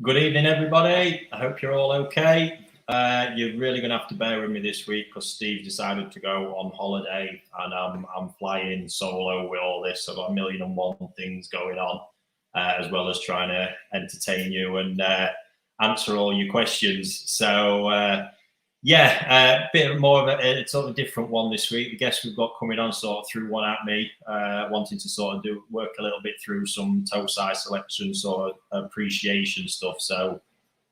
Good evening, everybody. I hope you're all okay. You're really going to have to bear with me this week because Steve decided to go on holiday and I'm flying solo with all this. I've got 1,000,001 things going on, as well as trying to entertain you and answer all your questions. So, a bit more of a sort of different one this week. The guests we've got coming on sort of threw one at me, wanting to sort of work a little bit through some toe size selection, sort of appreciation stuff. So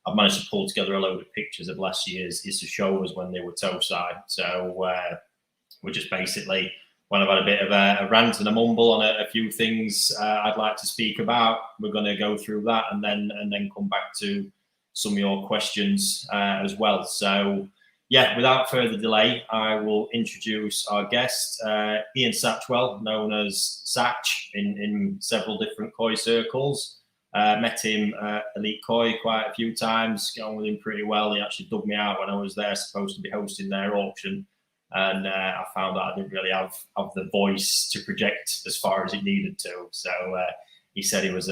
I've managed to pull together a load of pictures of last year's is to show us when they were toe side. So we're just basically, when I've had a bit of a rant and a mumble on a few things I'd like to speak about, we're going to go through that and then come back to some of your questions as well. So yeah, without further delay, I will introduce our guest, Ian Satchwell, known as Satch in several different koi circles. Met him at Elite Koi quite a few times, got on with him pretty well. He actually dug me out when I was there, supposed to be hosting their auction. And I found out I didn't really have the voice to project as far as it needed to. So he said he was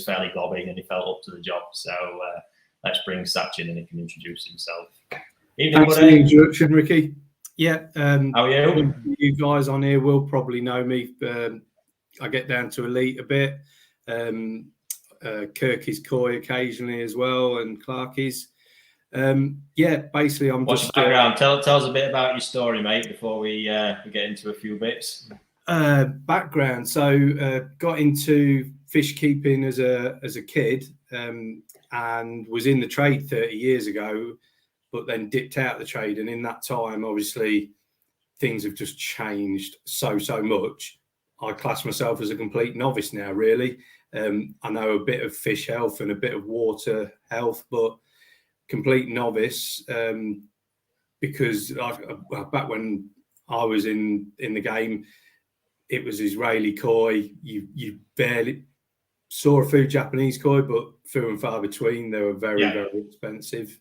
fairly gobby and he felt up to the job. So let's bring Satch in and he can introduce himself. Evening, thanks for the introduction, Ricky. Yeah, how are you? You guys on here will probably know me. I get down to Elite a bit. Kirky's Koi occasionally as well, and Clarky's. Basically, I'm What's just. Your background? Tell us a bit about your story, mate, before we get into a few bits. Background. So, got into fish keeping as a kid, and was in the trade 30 years ago, but then dipped out of the trade. And in that time, obviously, things have just changed so much. I class myself as a complete novice now, really. I know a bit of fish health and a bit of water health, but complete novice, because back when I was in the game, it was Israeli koi. You barely saw a few Japanese koi, but few and far between. They were very expensive.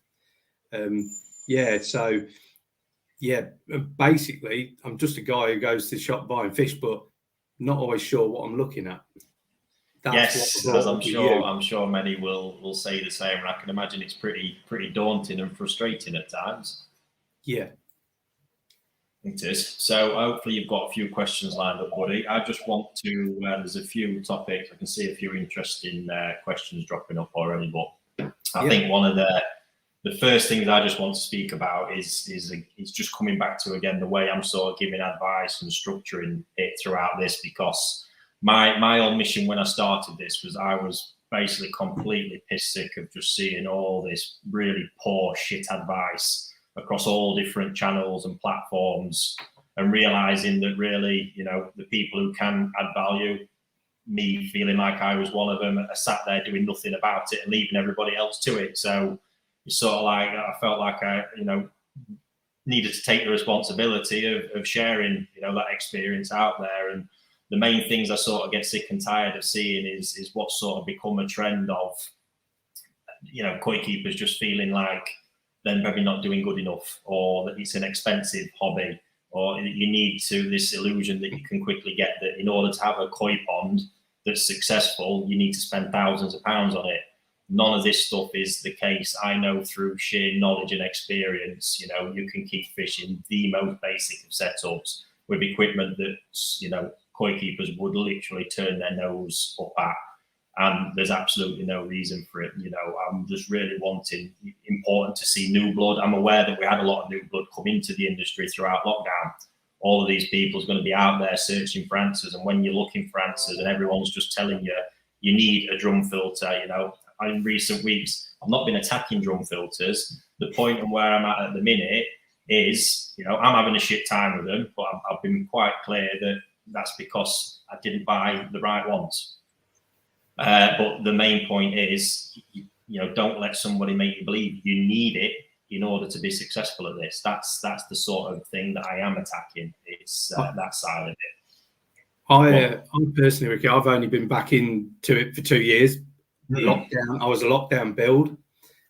Basically, I'm just a guy who goes to the shop buying fish, but not always sure what I'm looking at. Yes, as I'm sure many will say the same. And I can imagine it's pretty daunting and frustrating at times. Yeah, it is. So hopefully you've got a few questions lined up, buddy. I just want to. There's a few topics. I can see a few interesting questions dropping up already, but I think one of the first things I just want to speak about is just coming back to, again, the way I'm sort of giving advice and structuring it throughout this, because my own mission when I started this was I was basically completely piss sick of just seeing all this really poor shit advice across all different channels and platforms, and realizing that really, the people who can add value, me feeling like I was one of them, I sat there doing nothing about it and leaving everybody else to it. So it's sort of like I felt like I, needed to take the responsibility of sharing, that experience out there. And the main things I sort of get sick and tired of seeing is what's sort of become a trend of, koi keepers just feeling like they're maybe not doing good enough, or that it's an expensive hobby, or you need this illusion that you can quickly get that in order to have a koi pond that's successful, you need to spend thousands of pounds on it. None of this stuff is the case. I know through sheer knowledge and experience, you can keep fish in the most basic of setups with equipment that, koi keepers would literally turn their nose up at. And there's absolutely no reason for it. I'm just really important to see new blood. I'm aware that we had a lot of new blood come into the industry throughout lockdown. All of these people are going to be out there searching for answers. And when you're looking for answers and everyone's just telling you, you need a drum filter, in recent weeks, I've not been attacking drum filters. The point of where I'm at the minute is, I'm having a shit time with them, but I've been quite clear that that's because I didn't buy the right ones. But the main point is, don't let somebody make you believe you need it in order to be successful at this. That's the sort of thing that I am attacking. It's that side of it. I personally, Ricky, I've only been back into it for 2 years. Lockdown. I was a lockdown build,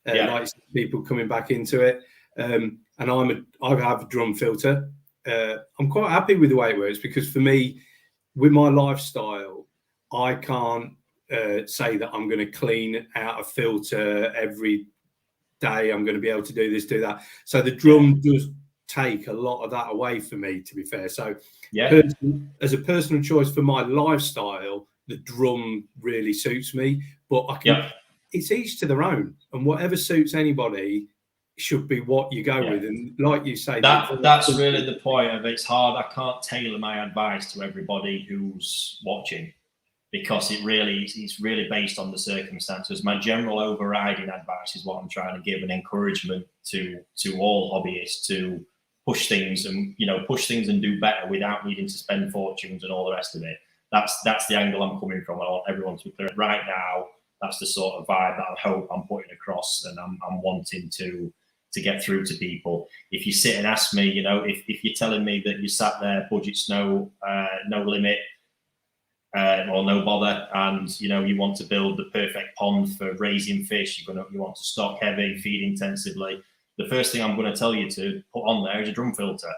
like people coming back into it, and I have a drum filter. I'm quite happy with the way it works, because for me, with my lifestyle, I can't say that I'm going to clean out a filter every day. I'm going to be able to do this, do that. So the drum does take a lot of that away for me, to be fair. So as a personal choice for my lifestyle, the drum really suits me. But I can, it's each to their own, and whatever suits anybody should be what you go with. And like you say, that's really the point of it. It's hard. I can't tailor my advice to everybody who's watching, because it's really based on the circumstances. My general overriding advice is what I'm trying to give, an encouragement to all hobbyists to push things and do better without needing to spend fortunes and all the rest of it. That's the angle I'm coming from. I want everyone to be clear. Right now, that's the sort of vibe that I hope I'm putting across, and I'm wanting to get through to people. If you sit and ask me, if you're telling me that you sat there, budget's no limit, or no bother, and you want to build the perfect pond for raising fish, you want to stock heavy, feed intensively, the first thing I'm going to tell you to put on there is a drum filter,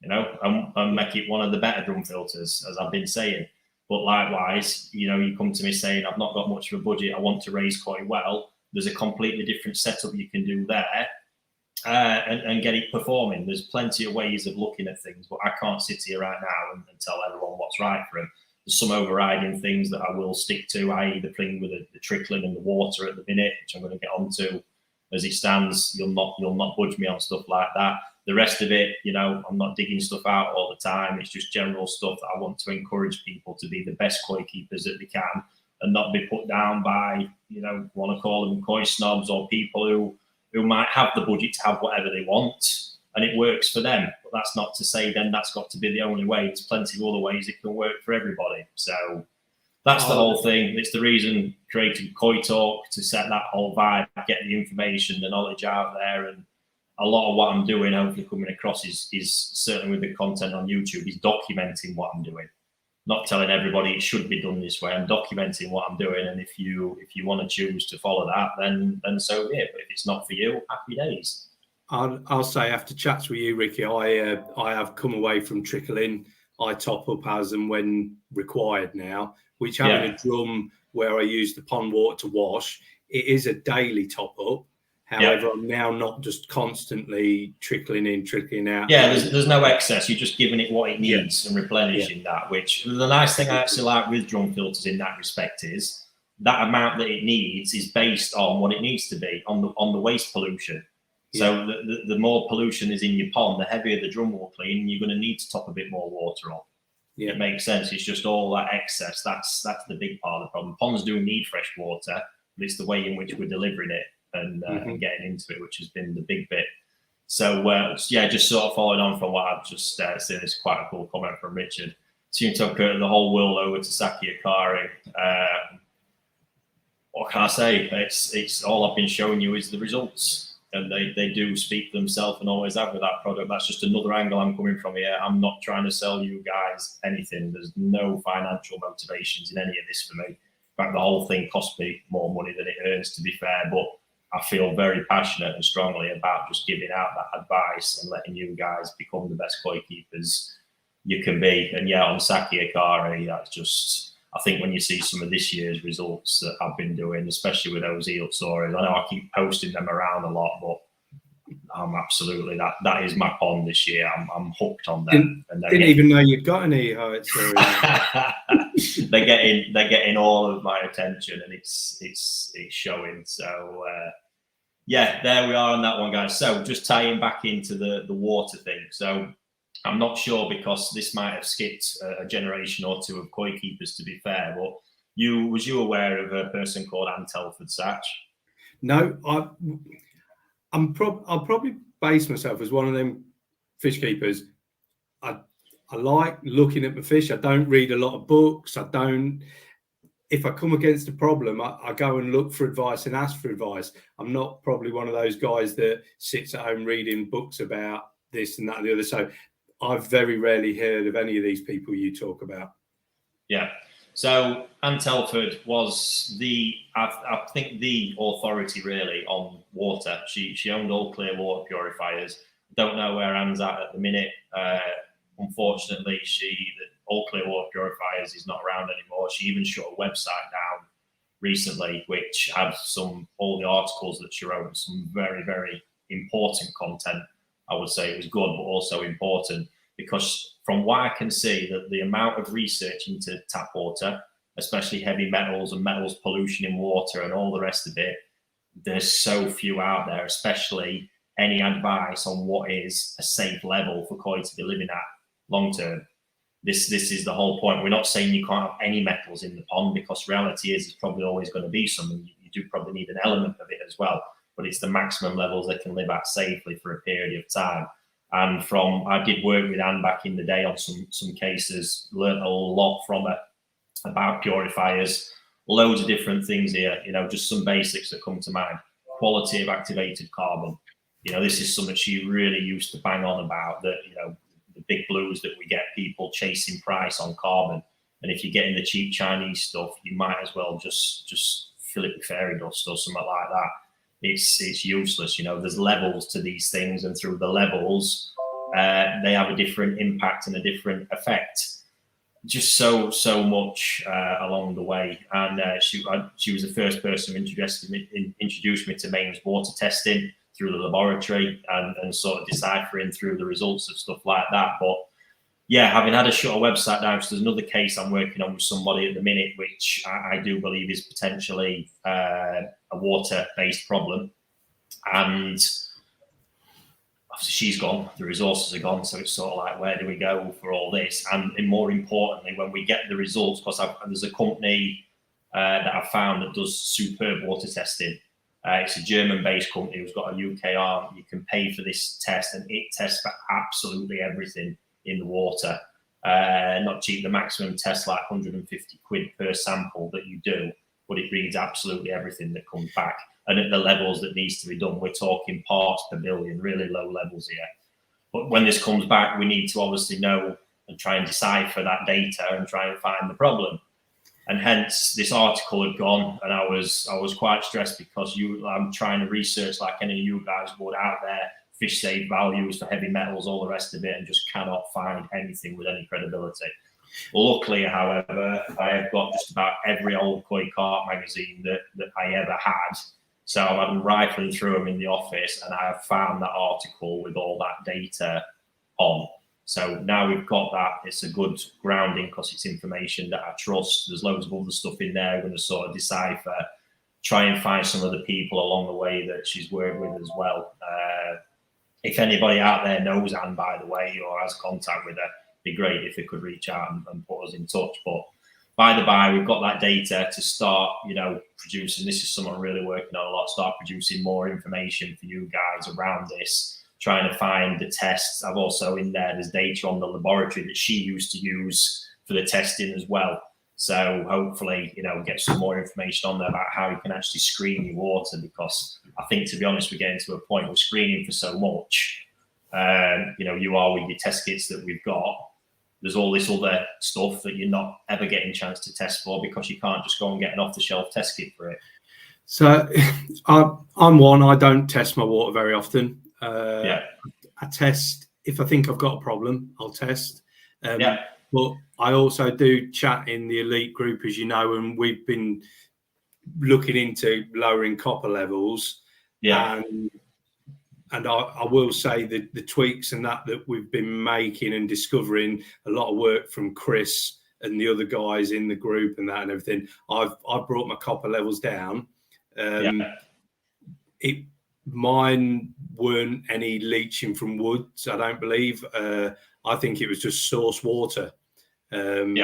and make it one of the better drum filters, as I've been saying. But likewise, you come to me saying, I've not got much of a budget, I want to raise koi well, there's a completely different setup you can do there, and get it performing. There's plenty of ways of looking at things, but I can't sit here right now and tell everyone what's right for them. There's some overriding things that I will stick to, i.e. the thing with the trickling and the water at the minute, which I'm going to get onto as it stands. You'll not budge me on stuff like that. The rest of it, I'm not digging stuff out all the time. It's just general stuff that I want to encourage people to be the best koi keepers that they can, and not be put down by, want to call them koi snobs, or people who might have the budget to have whatever they want, and it works for them. But that's not to say then that's got to be the only way. There's plenty of other ways it can work for everybody. So that's the whole thing. It's the reason creating Koi Talk, to set that whole vibe, get the information, the knowledge out there. And a lot of what I'm doing, hopefully coming across, is certainly with the content on YouTube, is documenting what I'm doing. Not telling everybody it should be done this way. I'm documenting what I'm doing, and if you want to choose to follow that, then so be it. But if it's not for you, happy days. I'll say, after chats with you, Ricky, I have come away from trickling. I top up as and when required now, which having a drum where I use the pond water to wash, it is a daily top up. However, I'm now not just constantly trickling in, trickling out. Yeah, there's no excess. You're just giving it what it needs and replenishing that, which the nice thing I actually like with drum filters in that respect is that amount that it needs is based on what it needs to be, on the waste pollution. So the more pollution is in your pond, the heavier the drum will clean, and you're going to need to top a bit more water on. It makes sense. It's just all that excess. That's the big part of the problem. Ponds do need fresh water, but it's the way in which we're delivering it and getting into it, which has been the big bit. So just sort of following on from what I've just said, it's quite a cool comment from Richard. Seemed to have the whole world over to Saki Akari. What can I say? It's all I've been showing you is the results. And they do speak for themselves, and always have with that product. That's just another angle I'm coming from here. I'm not trying to sell you guys anything. There's no financial motivations in any of this for me. In fact, the whole thing cost me more money than it earns, to be fair. But I feel very passionate and strongly about just giving out that advice and letting you guys become the best koi keepers you can be. And on Saki Akari, that's just... I think when you see some of this year's results that I've been doing, especially with those eel stories, I know I keep posting them around a lot, but I'm absolutely that is my pond this year. I'm hooked on them. Didn't even know you'd got an eel story. they're getting all of my attention, and it's showing. So there we are on that one, guys. So just tying back into the water thing. So I'm not sure, because this might have skipped a generation or two of koi keepers, to be fair, but was you aware of a person called Anne Telford, Satch? No, I'll probably base myself as one of them fish keepers. I like looking at my fish. I don't read a lot of books. If I come against a problem, I go and look for advice and ask for advice. I'm not probably one of those guys that sits at home reading books about this and that and the other. So I've very rarely heard of any of these people you talk about. Yeah. So Anne Telford was I think the authority really on water. She owned all clear water purifiers. Don't know where Anne's at the minute. Unfortunately, all clear water purifiers is not around anymore. She even shut a website down recently, which had all the articles that she wrote, some very, very important content. I would say it was good, but also important, because from what I can see, that the amount of research into tap water, especially heavy metals and metals pollution in water and all the rest of it, there's so few out there, especially any advice on what is a safe level for koi to be living at long term. This is the whole point. We're not saying you can't have any metals in the pond, because reality is there's probably always going to be some, and you do probably need an element of it as well. But it's the maximum levels they can live at safely for a period of time. And I did work with Anne back in the day on some cases, learned a lot from her about purifiers, loads of different things here, just some basics that come to mind. Quality of activated carbon. This is something she really used to bang on about, that, the big blues that we get people chasing price on carbon. And if you're getting the cheap Chinese stuff, you might as well just fill it with fairy dust or something like that. It's useless. There's levels to these things, and through the levels, they have a different impact and a different effect. Just so much along the way. And she was the first person who introduced me to mains water testing through the laboratory, and sort of deciphering through the results of stuff like that. But yeah, having had a shut a website down, so there's another case I'm working on with somebody at the minute, which I do believe is potentially a water-based problem. And obviously she's gone, the resources are gone, so it's sort of like, where do we go for all this? And more importantly, when we get the results, because there's a company that I've found that does superb water testing. It's a German-based company who's got a UK arm. You can pay for this test, and it tests for absolutely everything in the water. Not cheap. The maximum test like 150 quid per sample that you do, but it reads absolutely everything that comes back. And at the levels that needs to be done, we're talking parts per billion, really low levels here. But when this comes back, we need to obviously know and try and decipher that data and try and find the problem. And hence this article had gone, and I was quite stressed, because I'm trying to research like any of you guys would out there, fish save values for heavy metals, all the rest of it, and just cannot find anything with any credibility. Luckily, however, I have got just about every old koi carp magazine that I ever had. So I've been rifling through them in the office, and I have found that article with all that data on. So now we've got that. It's a good grounding, because it's information that I trust. There's loads of other stuff in there. I'm going to sort of decipher, try and find some of the people along the way that she's worked with as well. If anybody out there knows Anne, by the way, or has contact with her, it'd be great if they could reach out and put us in touch. But by the by, we've got that data to start, producing. This is something I'm really working on a lot. Start producing more information for you guys around this. Trying to find the tests. I've also in there's data on the laboratory that she used to use for the testing as well. So hopefully, get some more information on there about how you can actually screen your water, because I think, to be honest, we're getting to a point where screening for so much. You are with your test kits that we've got. There's all this other stuff that you're not ever getting a chance to test for, because you can't just go and get an off-the-shelf test kit for it. So I'm one, I don't test my water very often. I test if I think I've got a problem, I'll test. But I also do chat in the elite group, as you know, and we've been looking into lowering copper levels. And I will say that the tweaks and that we've been making and discovering, a lot of work from Chris and the other guys in the group and that and everything. I've brought my copper levels down. Mine weren't any leaching from woods, I don't believe. I think it was just source water. And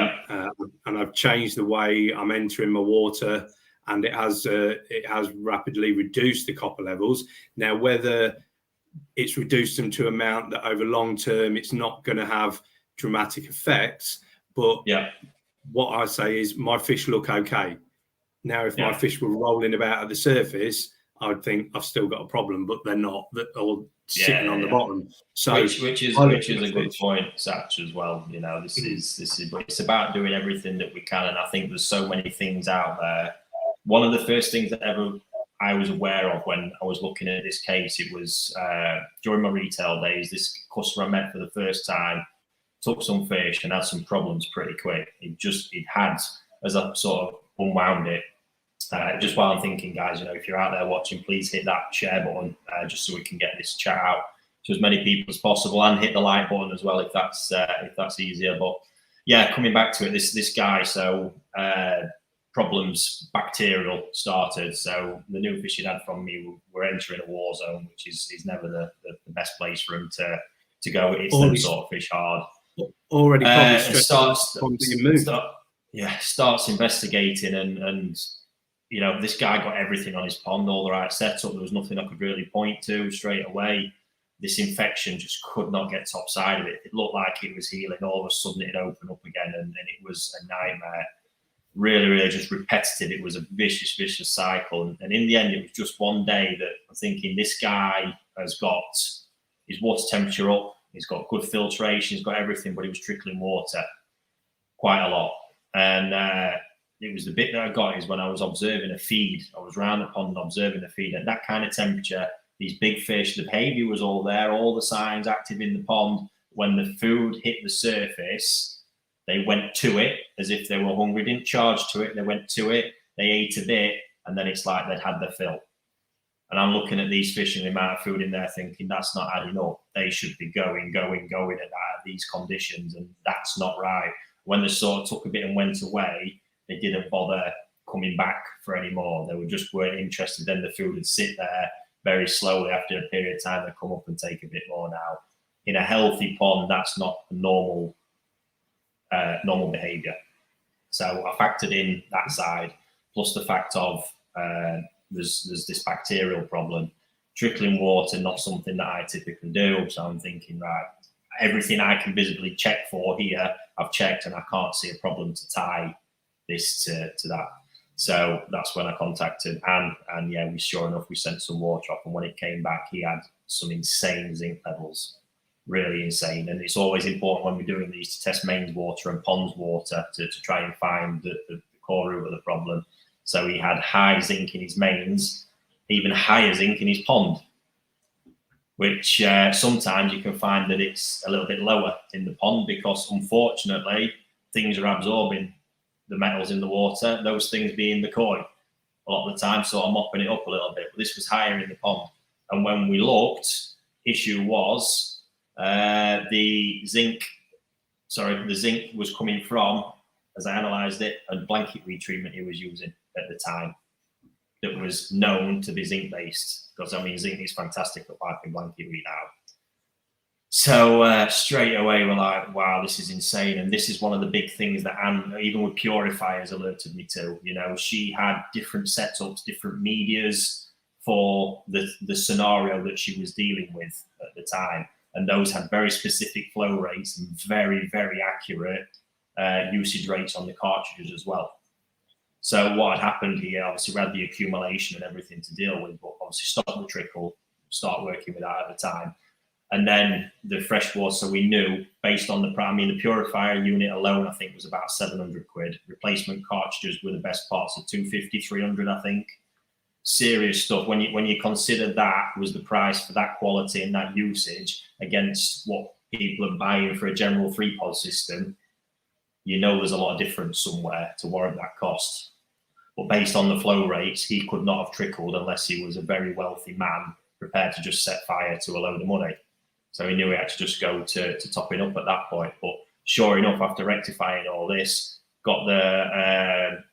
I've changed the way I'm entering my water, and it has rapidly reduced the copper levels. Now, whether it's reduced them to an amount that over long term it's not going to have dramatic effects, but what I say is my fish look okay. Now, if my fish were rolling about at the surface, I'd think I've still got a problem, but they're not. They're all sitting on the bottom. So, which is a good point, Satch, as well. This is, but it's about doing everything that we can, and I think there's so many things out there. One of the first things that I was aware of when I was looking at this case, it was during my retail days. This customer I met for the first time took some fish and had some problems pretty quick. It had, as I sort of unwound it, just while I'm thinking, guys, if you're out there watching, please hit that share button just so we can get this chat out to as many people as possible, and hit the like button as well if that's easier. But yeah, coming back to it, this guy, so problems bacterial started. So the new fish he'd had from me were entering a war zone, which is never the best place for him to go. It's them sort of fish hard. Already probably starts investigating and this guy got everything on his pond, all the right setup. There was nothing I could really point to straight away. This infection just could not get top side of it. It looked like it was healing. All of a sudden it opened up again, and it was a nightmare. Really, really just repetitive. It was a vicious cycle. And in the end, it was just one day that I'm thinking, this guy has got his water temperature up. He's got good filtration. He's got everything, but he was trickling water quite a lot. And it was the bit that I got is when I was observing a feed. I was around the pond observing the feed at that kind of temperature. These big fish, the behavior was all there, all the signs active in the pond. When the food hit the surface, they went to it as if they were hungry, didn't charge to it. They went to it, they ate a bit, and then it's like they'd had their fill. And I'm looking at these fish and the amount of food in there thinking that's not adding up. They should be going at these conditions, and that's not right. When they sort of took a bit and went away, they didn't bother coming back for any more. They weren't interested. Then the food would sit there very slowly after a period of time. They come up and take a bit more now. In a healthy pond, that's not normal behavior. So I factored in that side, plus the fact of there's this bacterial problem. Trickling water, not something that I typically do. So I'm thinking, right, everything I can visibly check for here, I've checked, and I can't see a problem to tie this to that. So that's when I contacted Anne, and yeah, sure enough, we sent some water off, and when it came back, he had some insane zinc levels, really insane. And it's always important when we're doing these to test mains water and ponds water to try and find the core root of the problem. So he had high zinc in his mains, even higher zinc in his pond, which sometimes you can find that it's a little bit lower in the pond because unfortunately things are absorbing the metals in the water, those things being the koi. A lot of the time, sort of mopping it up a little bit, but this was higher in the pond. And when we looked, issue was the zinc was coming from, as I analysed it, a blanket retreatment he was using at the time that was known to be zinc based, because I mean zinc is fantastic at wiping blanket weed out. So straight away we're like, wow, this is insane. And this is one of the big things that Anne, even with purifiers, alerted me to. She had different setups, different medias for the scenario that she was dealing with at the time. And those had very specific flow rates and very, very accurate usage rates on the cartridges as well. So what had happened here, obviously we had the accumulation and everything to deal with, but obviously stop the trickle, start working with that at the time. And then the fresh water, so we knew based on the purifier unit alone, I think was about 700 quid. Replacement cartridges were the best parts of 250, 300, I think. Serious stuff. When you consider that was the price for that quality and that usage against what people are buying for a general 3-pod system, there's a lot of difference somewhere to warrant that cost. But based on the flow rates, he could not have trickled unless he was a very wealthy man prepared to just set fire to a load of money. So he knew he had to just go to topping up at that point. But sure enough, after rectifying all this, got the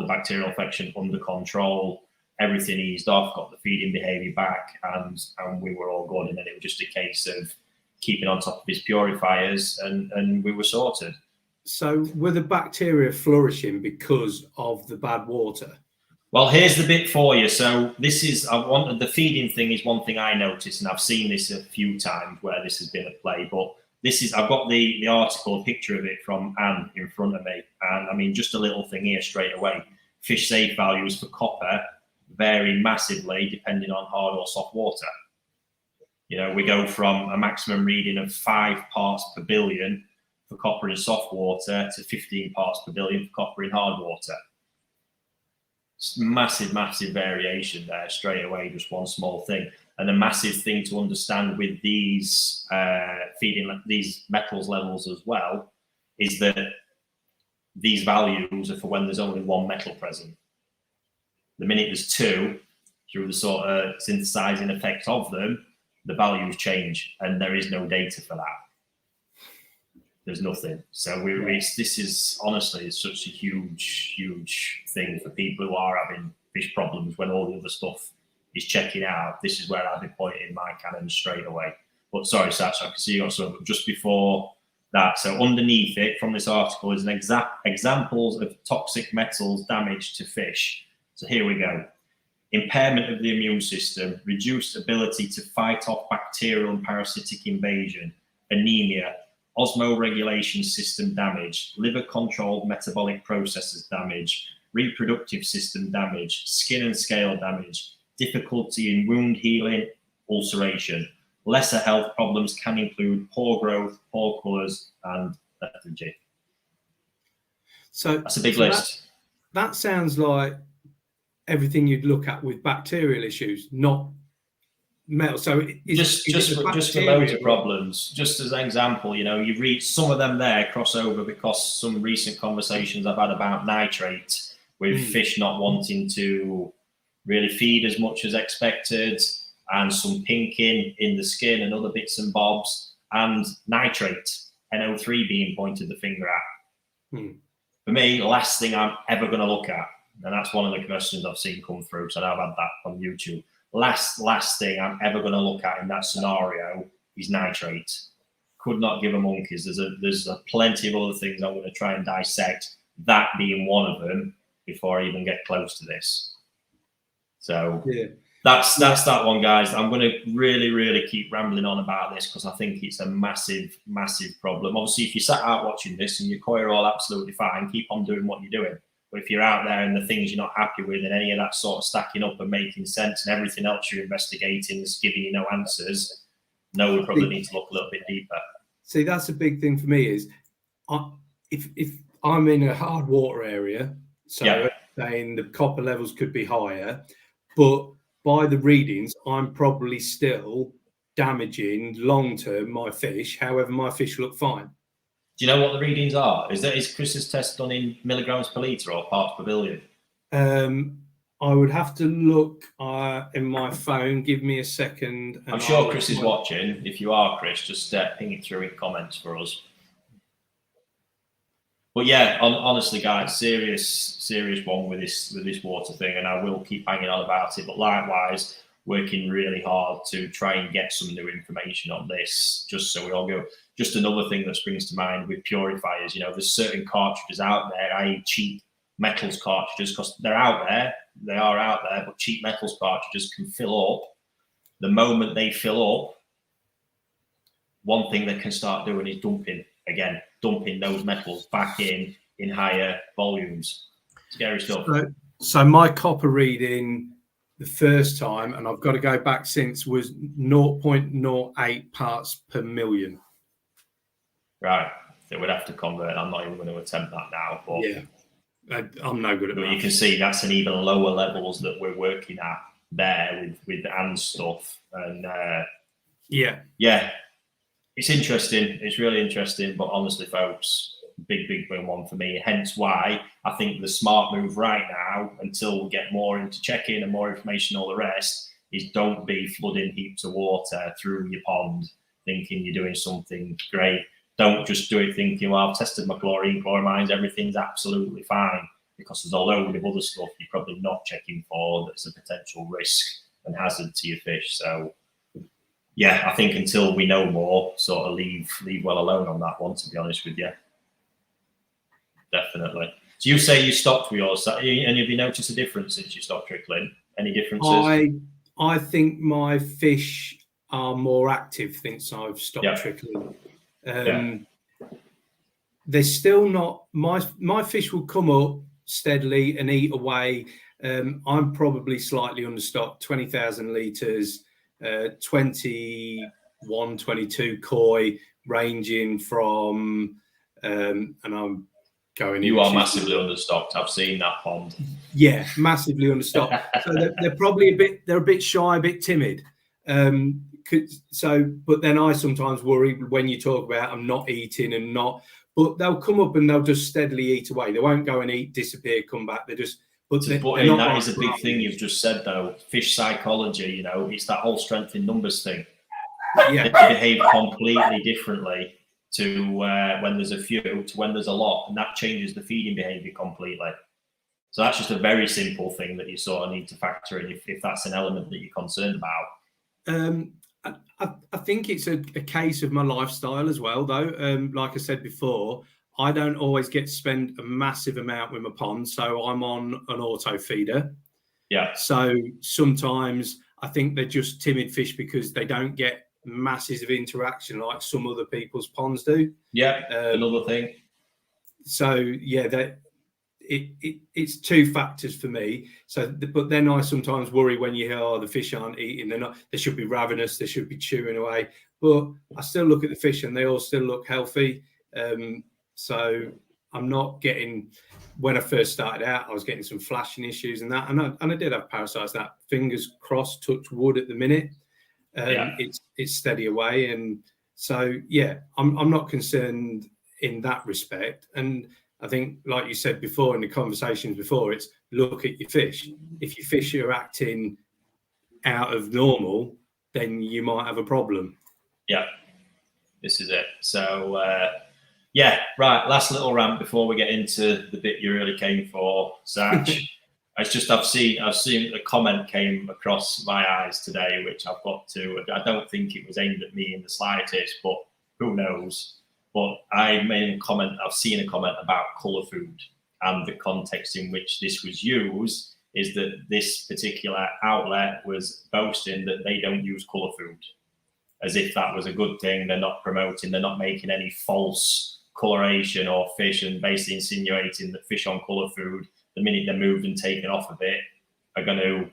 bacterial infection under control, everything eased off, got the feeding behaviour back, and we were all good. And then it was just a case of keeping on top of his purifiers, and we were sorted. So were the bacteria flourishing because of the bad water? Well, here's the bit for you. So the feeding thing is one thing I noticed, and I've seen this a few times where this has been at play. But I've got the article, a picture of it from Anne in front of me. And I mean, just a little thing here straight away. Fish safe values for copper vary massively depending on hard or soft water. We go from a maximum reading of 5 parts per billion for copper in soft water to 15 parts per billion for copper in hard water. Massive variation there straight away, just one small thing. And a massive thing to understand with these feeding these metals levels as well is that these values are for when there's only one metal present. The minute there's two, through the sort of synthesizing effect of them, the values change, and there is no data for that. There's nothing. So this is honestly, it's such a huge thing for people who are having fish problems when all the other stuff is checking out. This is where I'd be pointing my cannon straight away. But sorry, Satch, I can see you got some just before that. So underneath it from this article is an examples of toxic metals damage to fish. So here we go. Impairment of the immune system, reduced ability to fight off bacterial and parasitic invasion, anemia, osmoregulation system damage, liver-controlled metabolic processes damage, reproductive system damage, skin and scale damage, difficulty in wound healing, ulceration. Lesser health problems can include poor growth, poor colours, and lethargy. So that's a big list. That sounds like everything you'd look at with bacterial issues, not metal. So just for loads of problems. Just as an example, you read some of them there cross over because some recent conversations I've had about nitrate with fish not wanting to really feed as much as expected, and some pinking in the skin and other bits and bobs, and nitrate, NO3 being pointed the finger at. For me, the last thing I'm ever going to look at, and that's one of the questions I've seen come through, so now I've had that on YouTube. Last thing I'm ever going to look at in that scenario is nitrate. Could not give a monkeys. There's plenty of other things I'm going to try and dissect, that being one of them, before I even get close to this. So that's that one, guys. I'm going to really keep rambling on about this because I think it's a massive problem. Obviously, if you sat out watching this and your koi are all absolutely fine, keep on doing what you're doing. But if you're out there and the things you're not happy with and any of that sort of stacking up and making sense and everything else you're investigating is giving you no answers, no, we probably need to look a little bit deeper. See, that's a big thing for me is if I'm in a hard water area, so saying the copper levels could be higher, but by the readings, I'm probably still damaging long-term my fish. However, my fish look fine. Do you know what the readings are? Is Chris's test done in milligrams per litre or parts per billion? I would have to look in my phone. Give me a second. I'm sure Chris is watching. If you are, Chris, just ping it through in comments for us. But yeah, honestly, guys, serious one with this water thing, and I will keep banging on about it. But likewise, working really hard to try and get some new information on this, just so we all go. Just another thing that springs to mind with purifiers, there's certain cartridges out there, i.e. cheap metals cartridges, because they're out there, they are out there, but cheap metals cartridges can fill up. The moment they fill up, one thing they can start doing is dumping those metals back in higher volumes. Scary stuff. So my copper reading the first time, and I've got to go back since, was 0.08 parts per million. Right. So we'd have to convert. I'm not even going to attempt that now. But yeah, I'm no good at that. You can see that's an even lower levels that we're working at there with and stuff. And yeah, it's interesting. It's really interesting. But honestly, folks, big one for me. Hence why I think the smart move right now, until we get more into checking and more information, all the rest, is don't be flooding heaps of water through your pond thinking you're doing something great. Don't just do it thinking, well, I've tested my chloramines, everything's absolutely fine, because there's a load of other stuff you're probably not checking for that's a potential risk and hazard to your fish. So yeah, I think until we know more, sort of leave well alone on that one, to be honest with you. Definitely. So you say you stopped with yours, and have you noticed a difference since you stopped trickling? Any differences? I think my fish are more active since I've stopped trickling. They're still not, my fish will come up steadily and eat away. I'm probably slightly understocked, 20,000 litres, 21, 22 koi, ranging from, and I'm going. You are massively understocked. I've seen that pond. Yeah, massively understocked. So they're probably a bit shy, a bit timid. But then I sometimes worry when you talk about I'm not eating and not, but they'll come up and they'll just steadily eat away. They won't go and eat, disappear, come back. They just, that is a big thing you've just said though. Fish psychology, it's that whole strength in numbers thing. Yeah. They behave completely differently to when there's a few to when there's a lot, and that changes the feeding behavior completely. So that's just a very simple thing that you sort of need to factor in if that's an element that you're concerned about. I think it's a case of my lifestyle as well, though. Like I said before, I don't always get to spend a massive amount with my pond, so I'm on an auto feeder. Yeah. So sometimes I think they're just timid fish because they don't get masses of interaction like some other people's ponds do. Yeah, another thing. So yeah, it's two factors for me. So, but then I sometimes worry when you hear, oh, the fish aren't eating, they should be ravenous, they should be chewing away. But I still look at the fish and they all still look healthy. So I'm not getting, when I first started out, I was getting some flashing issues and that, and I did have parasites. That fingers crossed, touch wood at the minute. It's steady away, and so yeah, I'm not concerned in that respect. And I think, like you said before in the conversations before, it's look at your fish. If your fish are acting out of normal, then you might have a problem. Yeah, this is it. So yeah, right. Last little rant before we get into the bit you really came for, Zach. It's just I've seen a comment came across my eyes today, which I've got to. I don't think it was aimed at me in the slightest, but who knows? But I made a comment. I've seen a comment about colour food, and the context in which this was used is that this particular outlet was boasting that they don't use colour food, as if that was a good thing. They're not promoting. They're not making any false coloration or fish, and basically insinuating that fish on colour food, the minute they're moved and taken off of it, are going to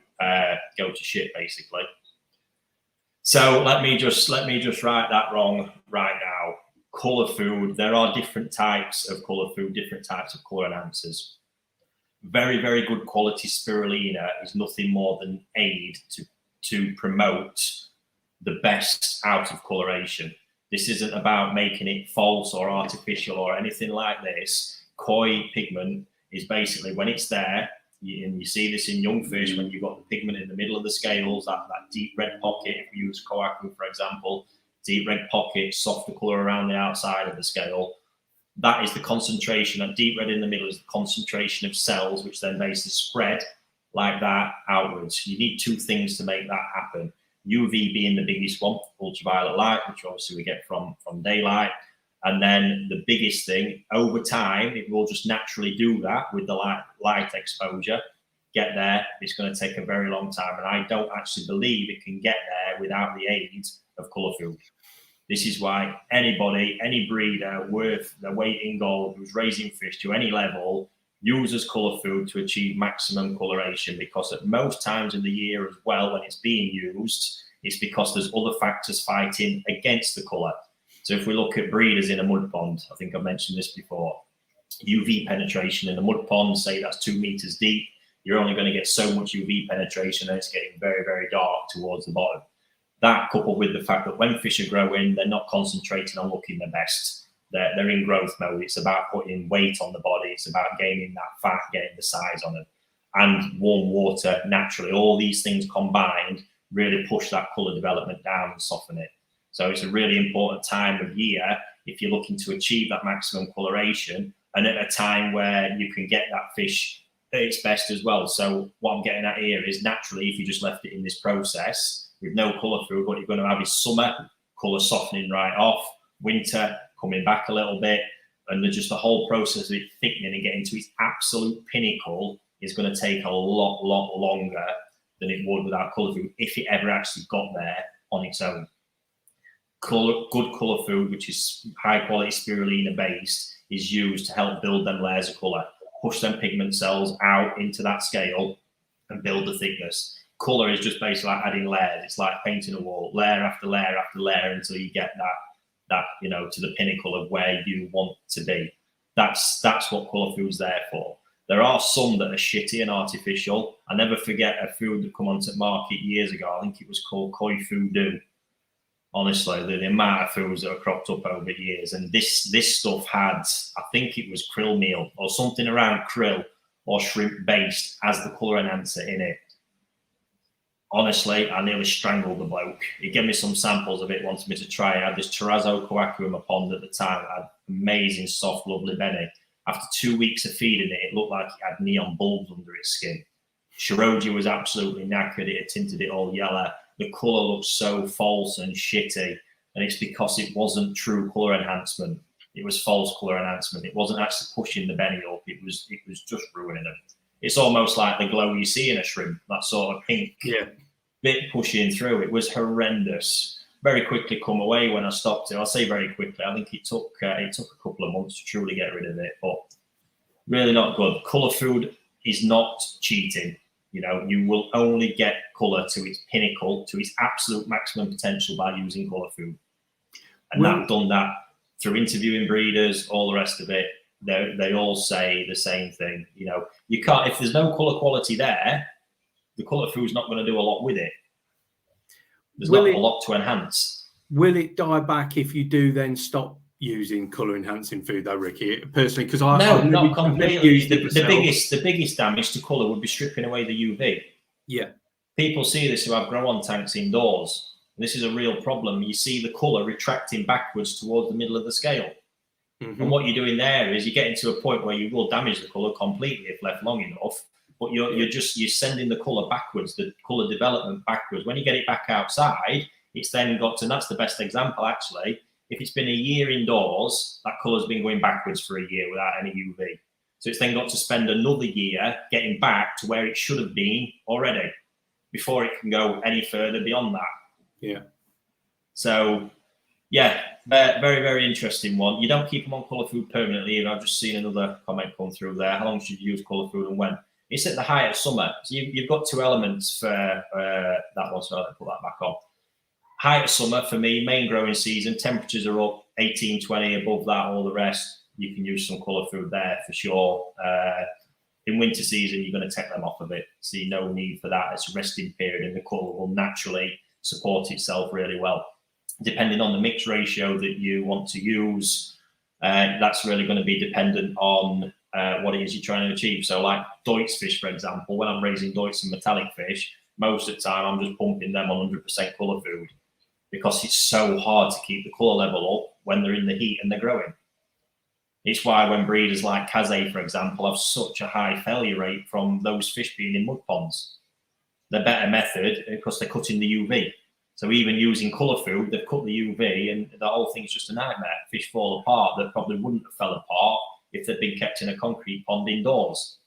go to shit, basically. So let me just right that wrong right now. Colour food, there are different types of colour food, different types of colour enhancers. Very, very good quality spirulina is nothing more than aid to promote the best out of coloration. This isn't about making it false or artificial or anything like this. Koi pigment is basically, when it's there, and you see this in young fish, when you've got the pigment in the middle of the scales, that deep red pocket, if you use coacu, for example, deep red pocket, softer colour around the outside of the scale, that is the concentration. That deep red in the middle is the concentration of cells, which then basically spread like that outwards. You need two things to make that happen. UV being the biggest one, ultraviolet light, which obviously we get from daylight. And then the biggest thing, over time, it will just naturally do that with the light exposure. Get there, it's going to take a very long time. And I don't actually believe it can get there without the aid of colour food. This is why anybody, any breeder worth their weight in gold who's raising fish to any level uses colour food to achieve maximum coloration, because at most times in the year as well, when it's being used, it's because there's other factors fighting against the colour. So if we look at breeders in a mud pond, I think I've mentioned this before, UV penetration in a mud pond, say that's 2 meters deep, you're only going to get so much UV penetration, and it's getting very, very dark towards the bottom. That, coupled with the fact that when fish are growing, they're not concentrating on looking their best. They're in growth mode. It's about putting weight on the body. It's about gaining that fat, getting the size on them. And warm water, naturally, all these things combined really push that colour development down and soften it. So it's a really important time of year if you're looking to achieve that maximum coloration, and at a time where you can get that fish at its best as well. So what I'm getting at here is, naturally, if you just left it in this process with no colour food, what you're going to have is summer, colour softening right off, winter coming back a little bit, and just the whole process of it thickening and getting to its absolute pinnacle is going to take a lot longer than it would without colour food, if it ever actually got there on its own. Good colour food, which is high quality spirulina based, is used to help build them layers of colour, push them pigment cells out into that scale and build the thickness. Colour is just basically like adding layers. It's like painting a wall, layer after layer after layer, until you get that to the pinnacle of where you want to be. That's what colour food's there for. There are some that are shitty and artificial. I never forget a food that come onto the market years ago. I think it was called Koi Wholesale. Honestly, the amount of foods that have cropped up over years, and this stuff had, I think it was krill meal or something around krill or shrimp based as the colour enhancer in it. Honestly, I nearly strangled the bloke. He gave me some samples of it, wanted me to try it. I had this terrazzo coacu in my pond at the time. It had amazing, soft, lovely Benny. After 2 weeks of feeding it, it looked like it had neon bulbs under its skin. Shiroji was absolutely knackered. It had tinted it all yellow. The colour looked so false and shitty, and it's because it wasn't true colour enhancement. It was false colour enhancement. It wasn't actually pushing the Benny up. It was just ruining them. It's almost like the glow you see in a shrimp, that sort of pink bit pushing through. It was horrendous. Very quickly come away when I stopped it. I'll say very quickly. I think it took a couple of months to truly get rid of it, but really not good. Colour food is not cheating. You know, you will only get colour to its pinnacle, to its absolute maximum potential by using colour food. And I've done that through interviewing breeders, all the rest of it. They all say the same thing. You know, you can't, if there's no colour quality there, the colour food's not going to do a lot with it. There's not a lot to enhance. Will it die back if you do then stop using colour enhancing food though, Ricky? Personally, because I've not completely. used the biggest damage to colour would be stripping away the UV. Yeah. People see this who have grow-on tanks indoors. This is a real problem. You see the colour retracting backwards towards the middle of the scale. Mm-hmm. And what you're doing there is you're getting to a point where you will damage the colour completely if left long enough. But you're sending the colour backwards, the colour development backwards. When you get it back outside, it's then got to, and that's the best example actually. If it's been a year indoors, that colour's been going backwards for a year without any UV. So it's then got to spend another year getting back to where it should have been already before it can go any further beyond that. Yeah. So, yeah, very, very interesting one. You don't keep them on colour food permanently either. I've just seen another comment come through there. How long should you use colour food and when? It's at the height of summer. So you've got two elements for that one. So I'll put that back on. Height of summer for me, main growing season, temperatures are up 18, 20, above that, all the rest. You can use some colour food there for sure. In winter season, you're going to take them off of it. See no need for that. It's a resting period and the colour will naturally support itself really well. Depending on the mix ratio that you want to use, that's really going to be dependent on what it is you're trying to achieve. So like Deutz fish, for example, when I'm raising Deutz and metallic fish, most of the time I'm just pumping them on 100% colour food because it's so hard to keep the colour level up when they're in the heat and they're growing. It's why when breeders like Kaze, for example, have such a high failure rate from those fish being in mud ponds. The better method, because they're cutting the UV. So even using colour food, they've cut the UV and the whole thing's just a nightmare. Fish fall apart that probably wouldn't have fell apart if they'd been kept in a concrete pond indoors.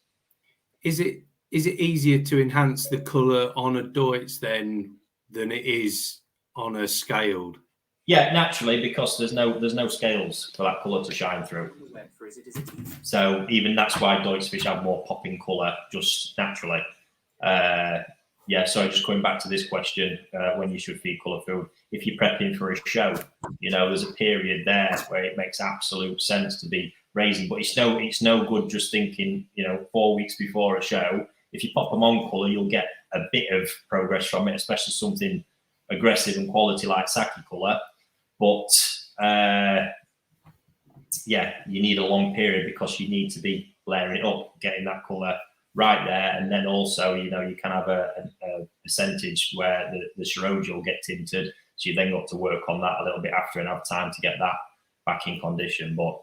Is it easier to enhance the colour on a Deutz than it is on a scaled? Yeah, naturally, because there's no scales for that colour to shine through. So even that's why Deutz fish have more popping colour just naturally. Yeah, so just going back to this question, when you should feed colour food. If you're prepping for a show, you know, there's a period there where it makes absolute sense to be raising, but it's no good just thinking, you know, 4 weeks before a show. If you pop them on colour, you'll get a bit of progress from it, especially something aggressive and quality like Saki colour. But yeah, you need a long period because you need to be layering it up, getting that colour right there, and then also, you know, you can have a percentage where the Shiroji will get tinted, so you then got to work on that a little bit after and have time to get that back in condition. But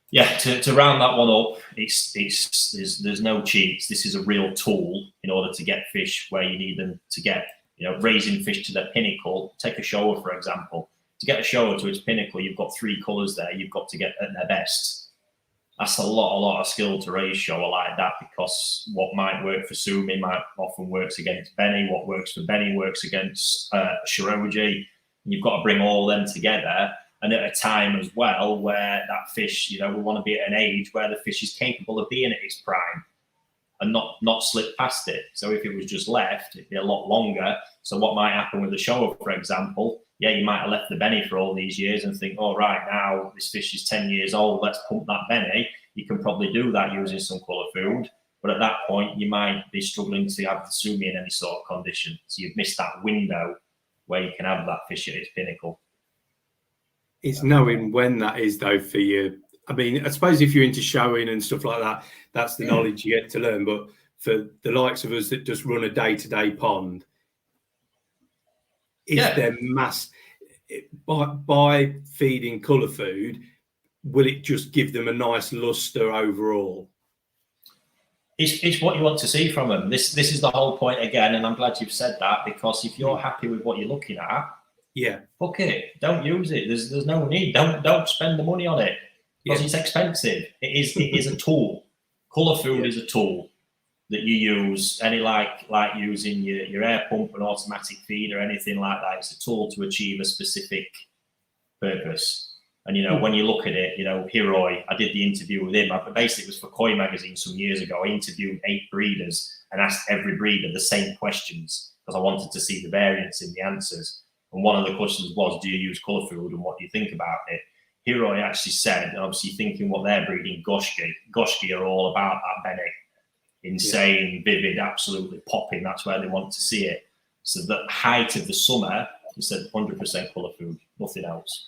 yeah, to round that one up, there's no cheats. This is a real tool in order to get fish where you need them to get. You know, raising fish to their pinnacle. Take a shower, for example. To get a shower to its pinnacle, you've got three colours there. You've got to get at their best. That's a lot of skill to raise shower like that, because what might work for Sumi might often works against Benny. What works for Benny works against Shiroji. You've got to bring all them together, and at a time as well where that fish, you know, we want to be at an age where the fish is capable of being at its prime and not slip past it. So if it was just left, it'd be a lot longer. So what might happen with the shower, for example? Yeah, you might have left the Benny for all these years and think, oh, right, now this fish is 10 years old, let's pump that Benny. you can probably do that using some colour food. But at that point, you might be struggling to have the Sumi in any sort of condition. So you've missed that window where you can have that fish at its pinnacle. It's knowing when that is, though, for you. I mean, I suppose if you're into showing and stuff like that, that's the knowledge you get to learn. But for the likes of us that just run a day-to-day pond, is there by feeding colour food, will it just give them a nice luster overall? It's what you want to see from them. This is the whole point again, and I'm glad you've said that, because if you're happy with what you're looking at, fuck it, don't use it. There's no need. Don't spend the money on it because it's expensive. It is a tool. Colour food is a tool that you use. Any like using your air pump, an automatic feed, or anything like that. It's a tool to achieve a specific purpose. And, you know, when you look at it, you know, Hiroi, I did the interview with him. Basically, it was for Koi magazine some years ago. I interviewed 8 breeders and asked every breeder the same questions because I wanted to see the variance in the answers. And one of the questions was, do you use colour food and what do you think about it? Hiroi actually said, and obviously thinking what they're breeding, Goshki are all about that Bene. Insane, vivid, absolutely popping. That's where they want to see it. So the height of the summer, he said 100% colour food, nothing else.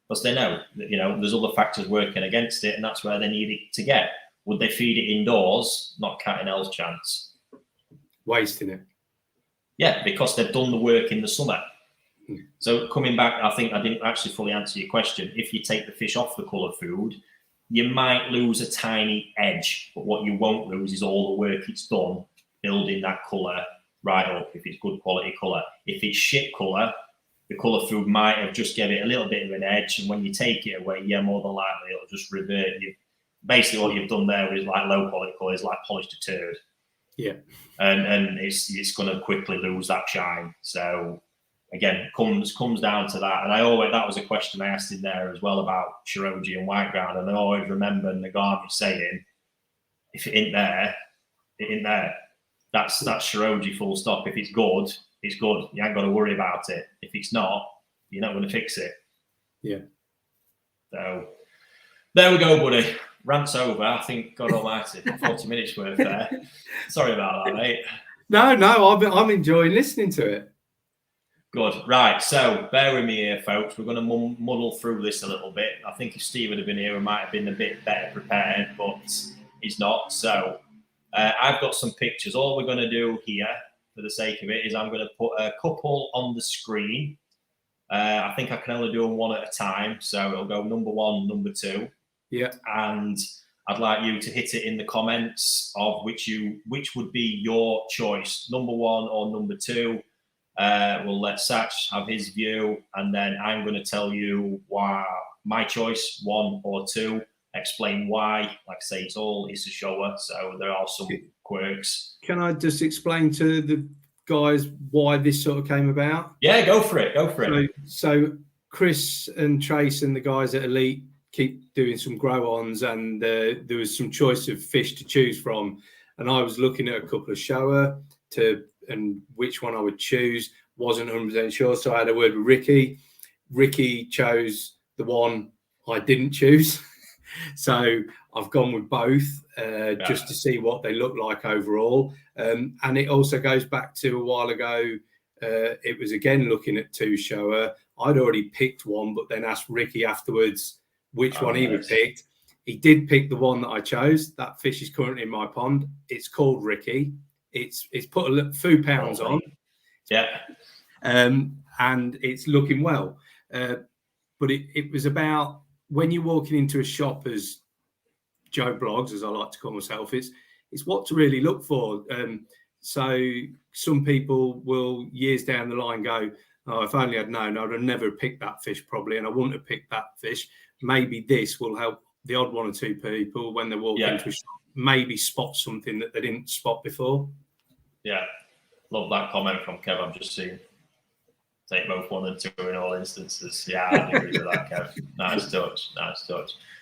Because they know that, you know, there's other factors working against it, and that's where they need it to get. Would they feed it indoors? Not cat and hell's chance. Wasting it. Yeah, because they've done the work in the summer. So coming back, I think I didn't actually fully answer your question. If you take the fish off the colour food, you might lose a tiny edge, but what you won't lose is all the work it's done building that colour right up, if it's good quality colour. If it's shit colour, the colour food might have just given it a little bit of an edge, and when you take it away, more than likely it'll just revert you. Basically, what you've done there is like low quality colour is like polished a turd. Yeah, and it's going to quickly lose that shine. So again, comes down to that. And that was a question I asked in there as well about Shiroji and white ground, and I always remember Nagami saying, if it ain't there, it ain't there. That's Shiroji full stop. If it's good, it's good. You ain't got to worry about it. If it's not, you're not going to fix it. Yeah. So there we go, buddy. Rant's over. I think, God almighty, 40 minutes worth there. Sorry about that, mate. No, I'm enjoying listening to it. Good. Right. So bear with me here, folks. We're going to muddle through this a little bit. I think if Steve had been here, we might have been a bit better prepared, but he's not. So I've got some pictures. All we're going to do here, for the sake of it, is I'm going to put a couple on the screen. I think I can only do them one at a time. So it'll go number 1, number 2. Yeah. And I'd like you to hit it in the comments of which would be your choice, number 1 or number 2. We'll let Satch have his view, and then I'm going to tell you why my choice, 1 or 2. Explain why. Like I say, it's a shower, so there are some quirks. Can I just explain to the guys why this sort of came about? Yeah, go for it. So Chris and Trace and the guys at Elite keep doing some grow-ons, and there was some choice of fish to choose from, and I was looking at a couple of shower and which one I would choose. Wasn't 100% sure, so I had a word with Ricky. Ricky chose the one I didn't choose. So I've gone with both just to see what they look like overall. And it also goes back to a while ago. It was again looking at 2 shower. I'd already picked one, but then asked Ricky afterwards which one he would pick. He did pick the one that I chose. That fish is currently in my pond. It's called Ricky. It's put a few pounds on. Yeah. And it's looking well. But it was about when you're walking into a shop as Joe Blogs, as I like to call myself, it's what to really look for. So some people will years down the line go, oh, if only I'd known, I'd have never picked that fish probably, and I wouldn't have picked that fish. Maybe this will help the odd 1 or 2 people when they walk into a shop, maybe spot something that they didn't spot before. Yeah. Love that comment from Kev. I'm just seeing. Take both 1 and 2 in all instances. Yeah, I agree with that, Kev. Nice touch.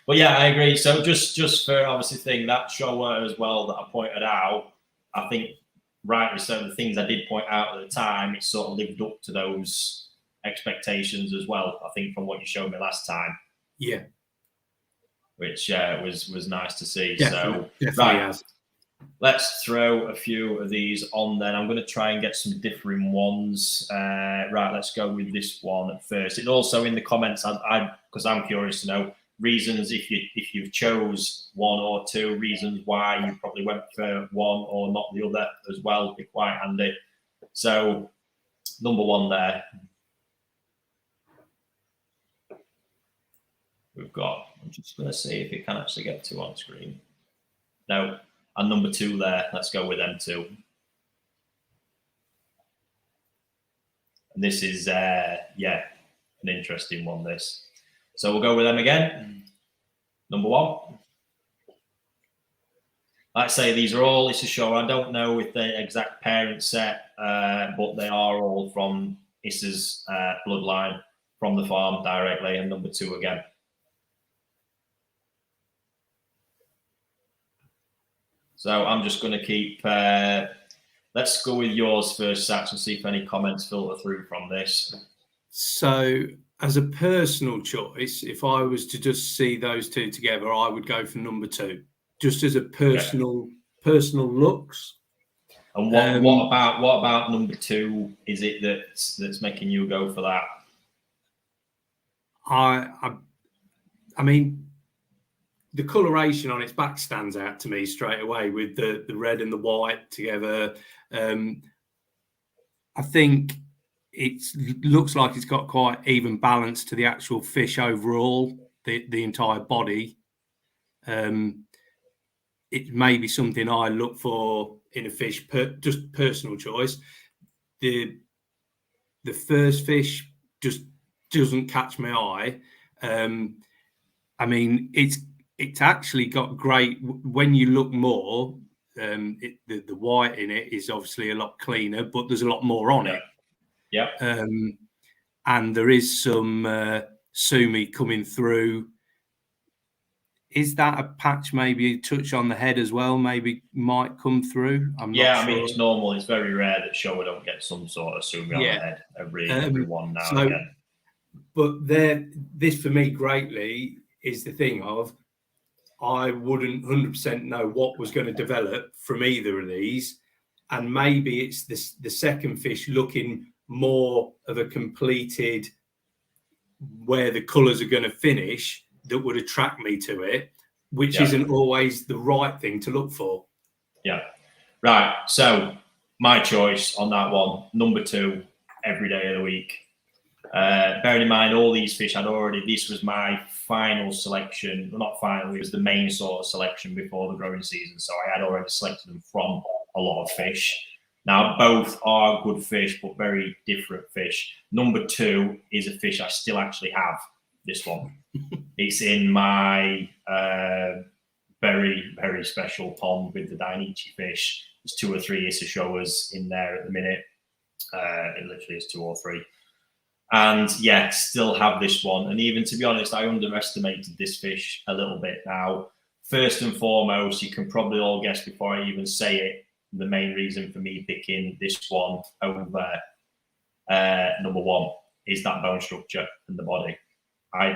But yeah, I agree. So just for obviously thing that shower as well that I pointed out, I think rightly so, the things I did point out at the time, it sort of lived up to those expectations as well. I think from what you showed me last time. Yeah. which was nice to see. Definitely Right, has. let's throw a few of these on then. I'm going to try and get some different ones. Right, let's go with this one first. It's also in the comments, because I'm curious to know reasons if you've chose one or two, reasons why you probably went for one or not the other as well. Be quite handy. So number one there, we've got, I'm just going to see if it can actually get to on screen. No. And number two there, let's go with them two. And this is, yeah, an interesting one, this. So we'll go with them again. Number one. Like I say, these are all, it's a show. I don't know if they're exact parent set, but they are all from Issa's bloodline, from the farm directly. And number two again. So I'm just going to keep, let's go with yours first, Sats, and see if any comments filter through from this. So as a personal choice, if I was to just see those two together, I would go for number two, just as a personal looks. And what about number two? Is it that's making you go for that? I mean, the coloration on its back stands out to me straight away with the red and the white together. I think it looks like it's got quite even balance to the actual fish overall, the entire body. It may be something I look for in a fish, just personal choice. The first fish just doesn't catch my eye. I mean, it's actually got great, when you look more, the white in it is obviously a lot cleaner, but there's a lot more on it. Yeah. And there is some Sumi coming through. Is that a patch, maybe a touch on the head as well, maybe might come through? I'm not sure. I mean, it's normal. It's very rare that Showa don't get some sort of Sumi on the head every one now and again. But this for me greatly is the thing of, I wouldn't 100% know what was going to develop from either of these. And maybe it's the second fish looking more of a completed, where the colours are going to finish, that would attract me to it, which isn't always the right thing to look for. Yeah. Right. So my choice on that one, number two, every day of the week. Bearing in mind all these fish this was my final selection, well, not final, it was the main sort of selection before the growing season. So I had already selected them from a lot of fish. Now, both are good fish, but very different fish. Number two is a fish I still actually have, this one. It's in my very, very special pond with the Dainichi fish. There's 2 or 3 Issa Showas in there at the minute. It literally is 2 or 3. And yeah, still have this one. And even to be honest, I underestimated this fish a little bit now. First and foremost, you can probably all guess before I even say it, the main reason for me picking this one over number one is that bone structure and the body.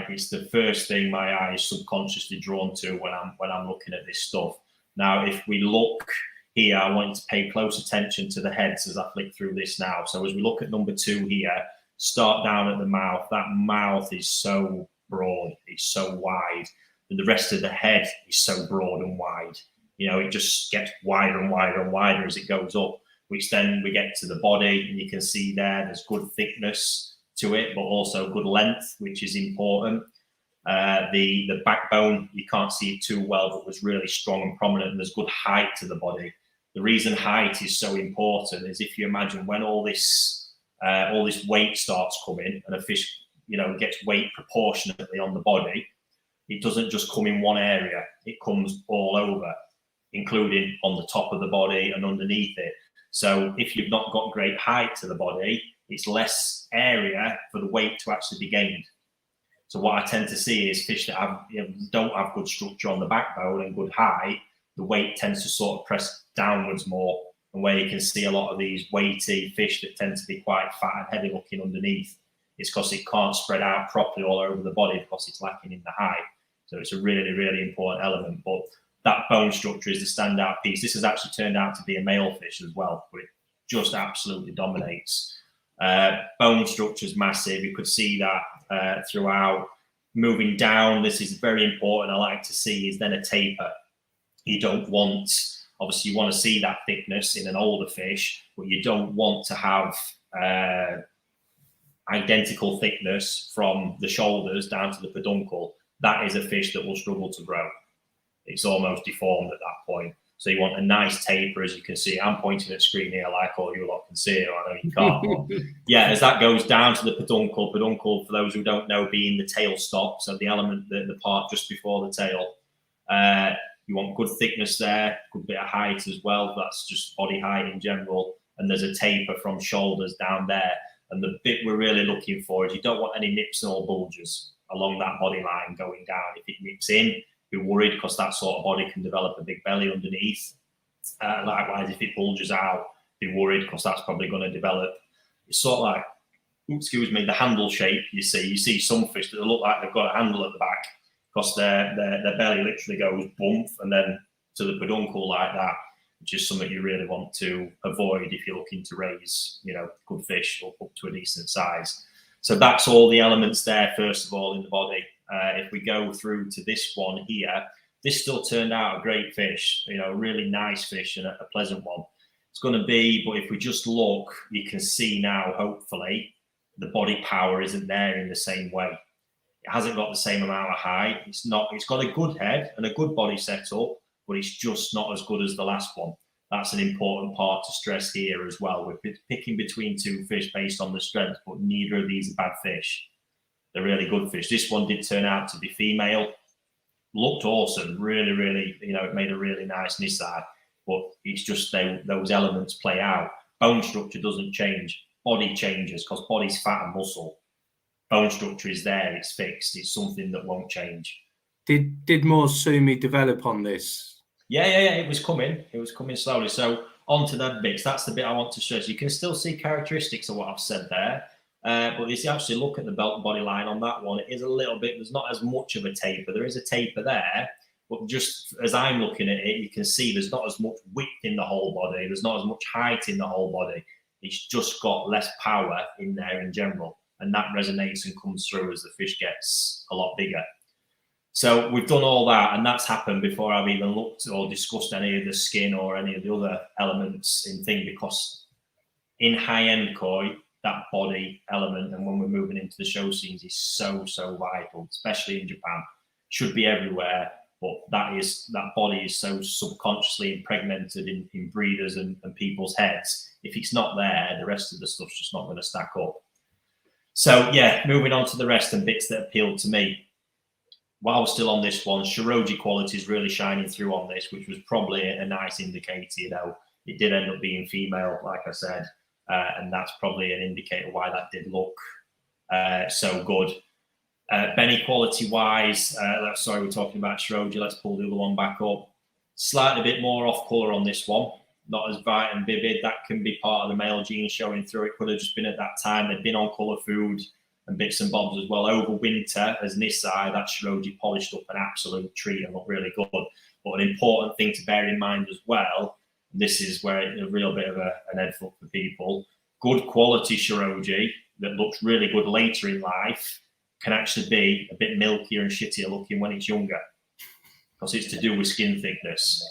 It's the first thing my eye is subconsciously drawn to when I'm looking at this stuff. Now, if we look here, I want you to pay close attention to the heads as I flick through this now. So as we look at number two here, start down at the mouth. That mouth is so broad, it's so wide, and the rest of the head is so broad and wide. You know, it just gets wider and wider and wider as it goes up, which then we get to the body, and you can see there's good thickness to it, but also good length, which is important. The backbone, you can't see it too well, but was really strong and prominent, and there's good height to the body. The reason height is so important is if you imagine when all this weight starts coming and a fish, you know, gets weight proportionately on the body, it doesn't just come in one area, it comes all over, including on the top of the body and underneath it. So if you've not got great height to the body, it's less area for the weight to actually be gained. So what I tend to see is fish that don't have good structure on the backbone and good height, the weight tends to sort of press downwards more, and where you can see a lot of these weighty fish that tend to be quite fat and heavy looking underneath, it's because it can't spread out properly all over the body because it's lacking in the height. So it's a really, really important element. But that bone structure is the standout piece. This has actually turned out to be a male fish as well, but it just absolutely dominates. Bone structure is massive. You could see that throughout. Moving down, this is very important. I like to see is then a taper. You don't want, obviously, you want to see that thickness in an older fish, but you don't want to have identical thickness from the shoulders down to the peduncle. That is a fish that will struggle to grow. It's almost deformed at that point. So you want a nice taper, as you can see. I'm pointing at screen here like all you lot can see it. I know you can't. But yeah, as that goes down to the peduncle, for those who don't know, being the tail stop, so the element, the part just before the tail. You want good thickness there, good bit of height as well. That's just body height in general. And there's a taper from shoulders down there. And the bit we're really looking for is you don't want any nips or bulges along that body line going down. If it nips in, be worried, because that sort of body can develop a big belly underneath. Likewise, if it bulges out, be worried, because that's probably going to develop. It's sort of like, excuse me, the handle shape you see. You see some fish that look like they've got a handle at the back, because their belly literally goes bump and then to the peduncle like that, which is something you really want to avoid if you're looking to raise, good fish up to a decent size. So that's all the elements there, first of all, in the body. If we go through to this one here, this still turned out a great fish, a really nice fish and a pleasant one. It's going to be, but if we just look, you can see now, hopefully, the body power isn't there in the same way. It hasn't got the same amount of height. It's got a good head and a good body setup, but it's just not as good as the last one. That's an important part to stress here as well. We're picking between two fish based on the strength, but neither of these are bad fish. They're really good fish. This one did turn out to be female. Looked awesome. Really, really, it made a really nice nissai. But it's just those elements play out. Bone structure doesn't change. Body changes, because body's fat and muscle. Bone structure is there. It's fixed. It's something that won't change. Did more Sumi develop on this? Yeah. It was coming. It was coming slowly. So onto the bits. That's the bit I want to stress. You can still see characteristics of what I've said there. But if you actually look at the body line on that one, it is a little bit, there's not as much of a taper. There is a taper there, but just as I'm looking at it, you can see there's not as much width in the whole body. There's not as much height in the whole body. It's just got less power in there in general. And that resonates and comes through as the fish gets a lot bigger. So we've done all that, and that's happened before I've even looked or discussed any of the skin or any of the other elements in thing, because in high-end koi, that body element, and when we're moving into the show scenes, is so vital, especially in Japan. Should be everywhere, but that body is so subconsciously impregnated in breeders and people's heads. If it's not there, the rest of the stuff's just not going to stack up. So yeah, moving on to the rest and bits that appealed to me. While we're still on this one, Shiroji quality is really shining through on this, which was probably a nice indicator. It did end up being female, like I said. And that's probably an indicator why that did look so good. Benny quality wise, sorry, we're talking about Shiroji. Let's pull the other one back up. Slightly bit more off colour on this one. Not as bright and vivid. That can be part of the male gene showing through. It could have just been at that time. They'd been on colour food and bits and bobs as well. Over winter, as Nissai, that Shiroji polished up an absolute treat and looked really good. But an important thing to bear in mind as well, this is where it's a real bit of an head fuck for people. Good quality Shiroji that looks really good later in life can actually be a bit milkier and shittier looking when it's younger, because it's to do with skin thickness.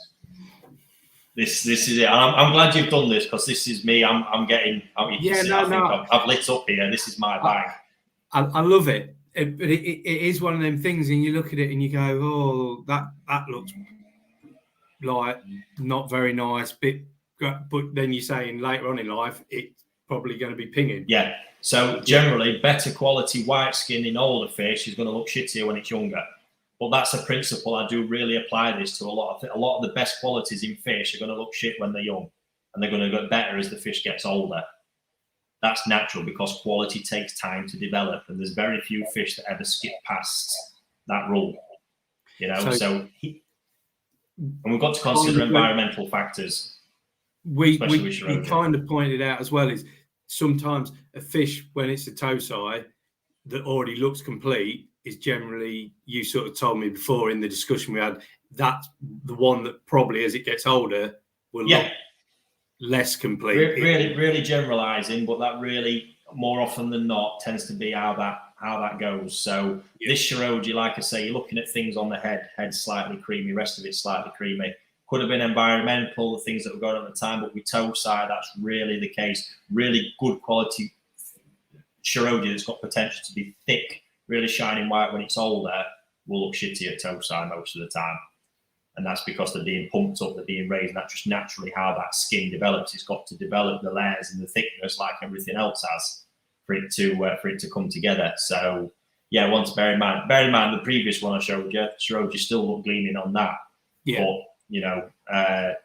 This is it. I'm glad you've done this, because this is me. I'm getting. I've lit up here. This is my bag. I love it. But it is one of them things, and you look at it and you go, "Oh, that looks like not very nice." But then you're saying later on in life, it's probably going to be pinging. Yeah. So generally, better quality white skin in older fish is going to look shittier when it's younger. But that's a principle I do really apply this to a lot of the best qualities in fish are going to look shit when they're young, and they're going to get better as the fish gets older. That's natural, because quality takes time to develop, and there's very few fish that ever skip past that rule. And we've got to consider environmental factors. We kind of pointed out as well is sometimes a fish, when it's a tosai that already looks complete, is generally, you sort of told me before in the discussion we had, that's the one that probably as it gets older will look less complete. Really generalizing, but that really more often than not tends to be how that goes. So this Shiroji, like I say, you're looking at things on the head slightly creamy, rest of it slightly creamy. Could have been environmental, the things that were going on at the time, but with toe side, that's really the case. Really good quality Shiroji that's got potential to be thick, really shining white when it's older, will look shitty at toe side most of the time. And that's because they're being pumped up, they're being raised, and that's just naturally how that skin develops. It's got to develop the layers and the thickness like everything else has for it to come together. So yeah, one to bear in mind. Bear in mind the previous one I showed you, Shiroji still look gleaming on that. Yeah. But you know,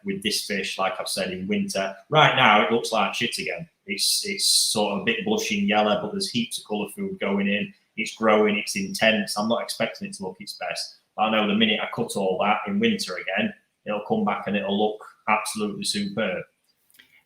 with this fish, like I've said, in winter, right now it looks like shit again. It's sort of a bit blushing yellow, but there's heaps of colour food going in. It's growing, it's intense. I'm not expecting it to look its best. I know the minute I cut all that in winter again, it'll come back and it'll look absolutely superb.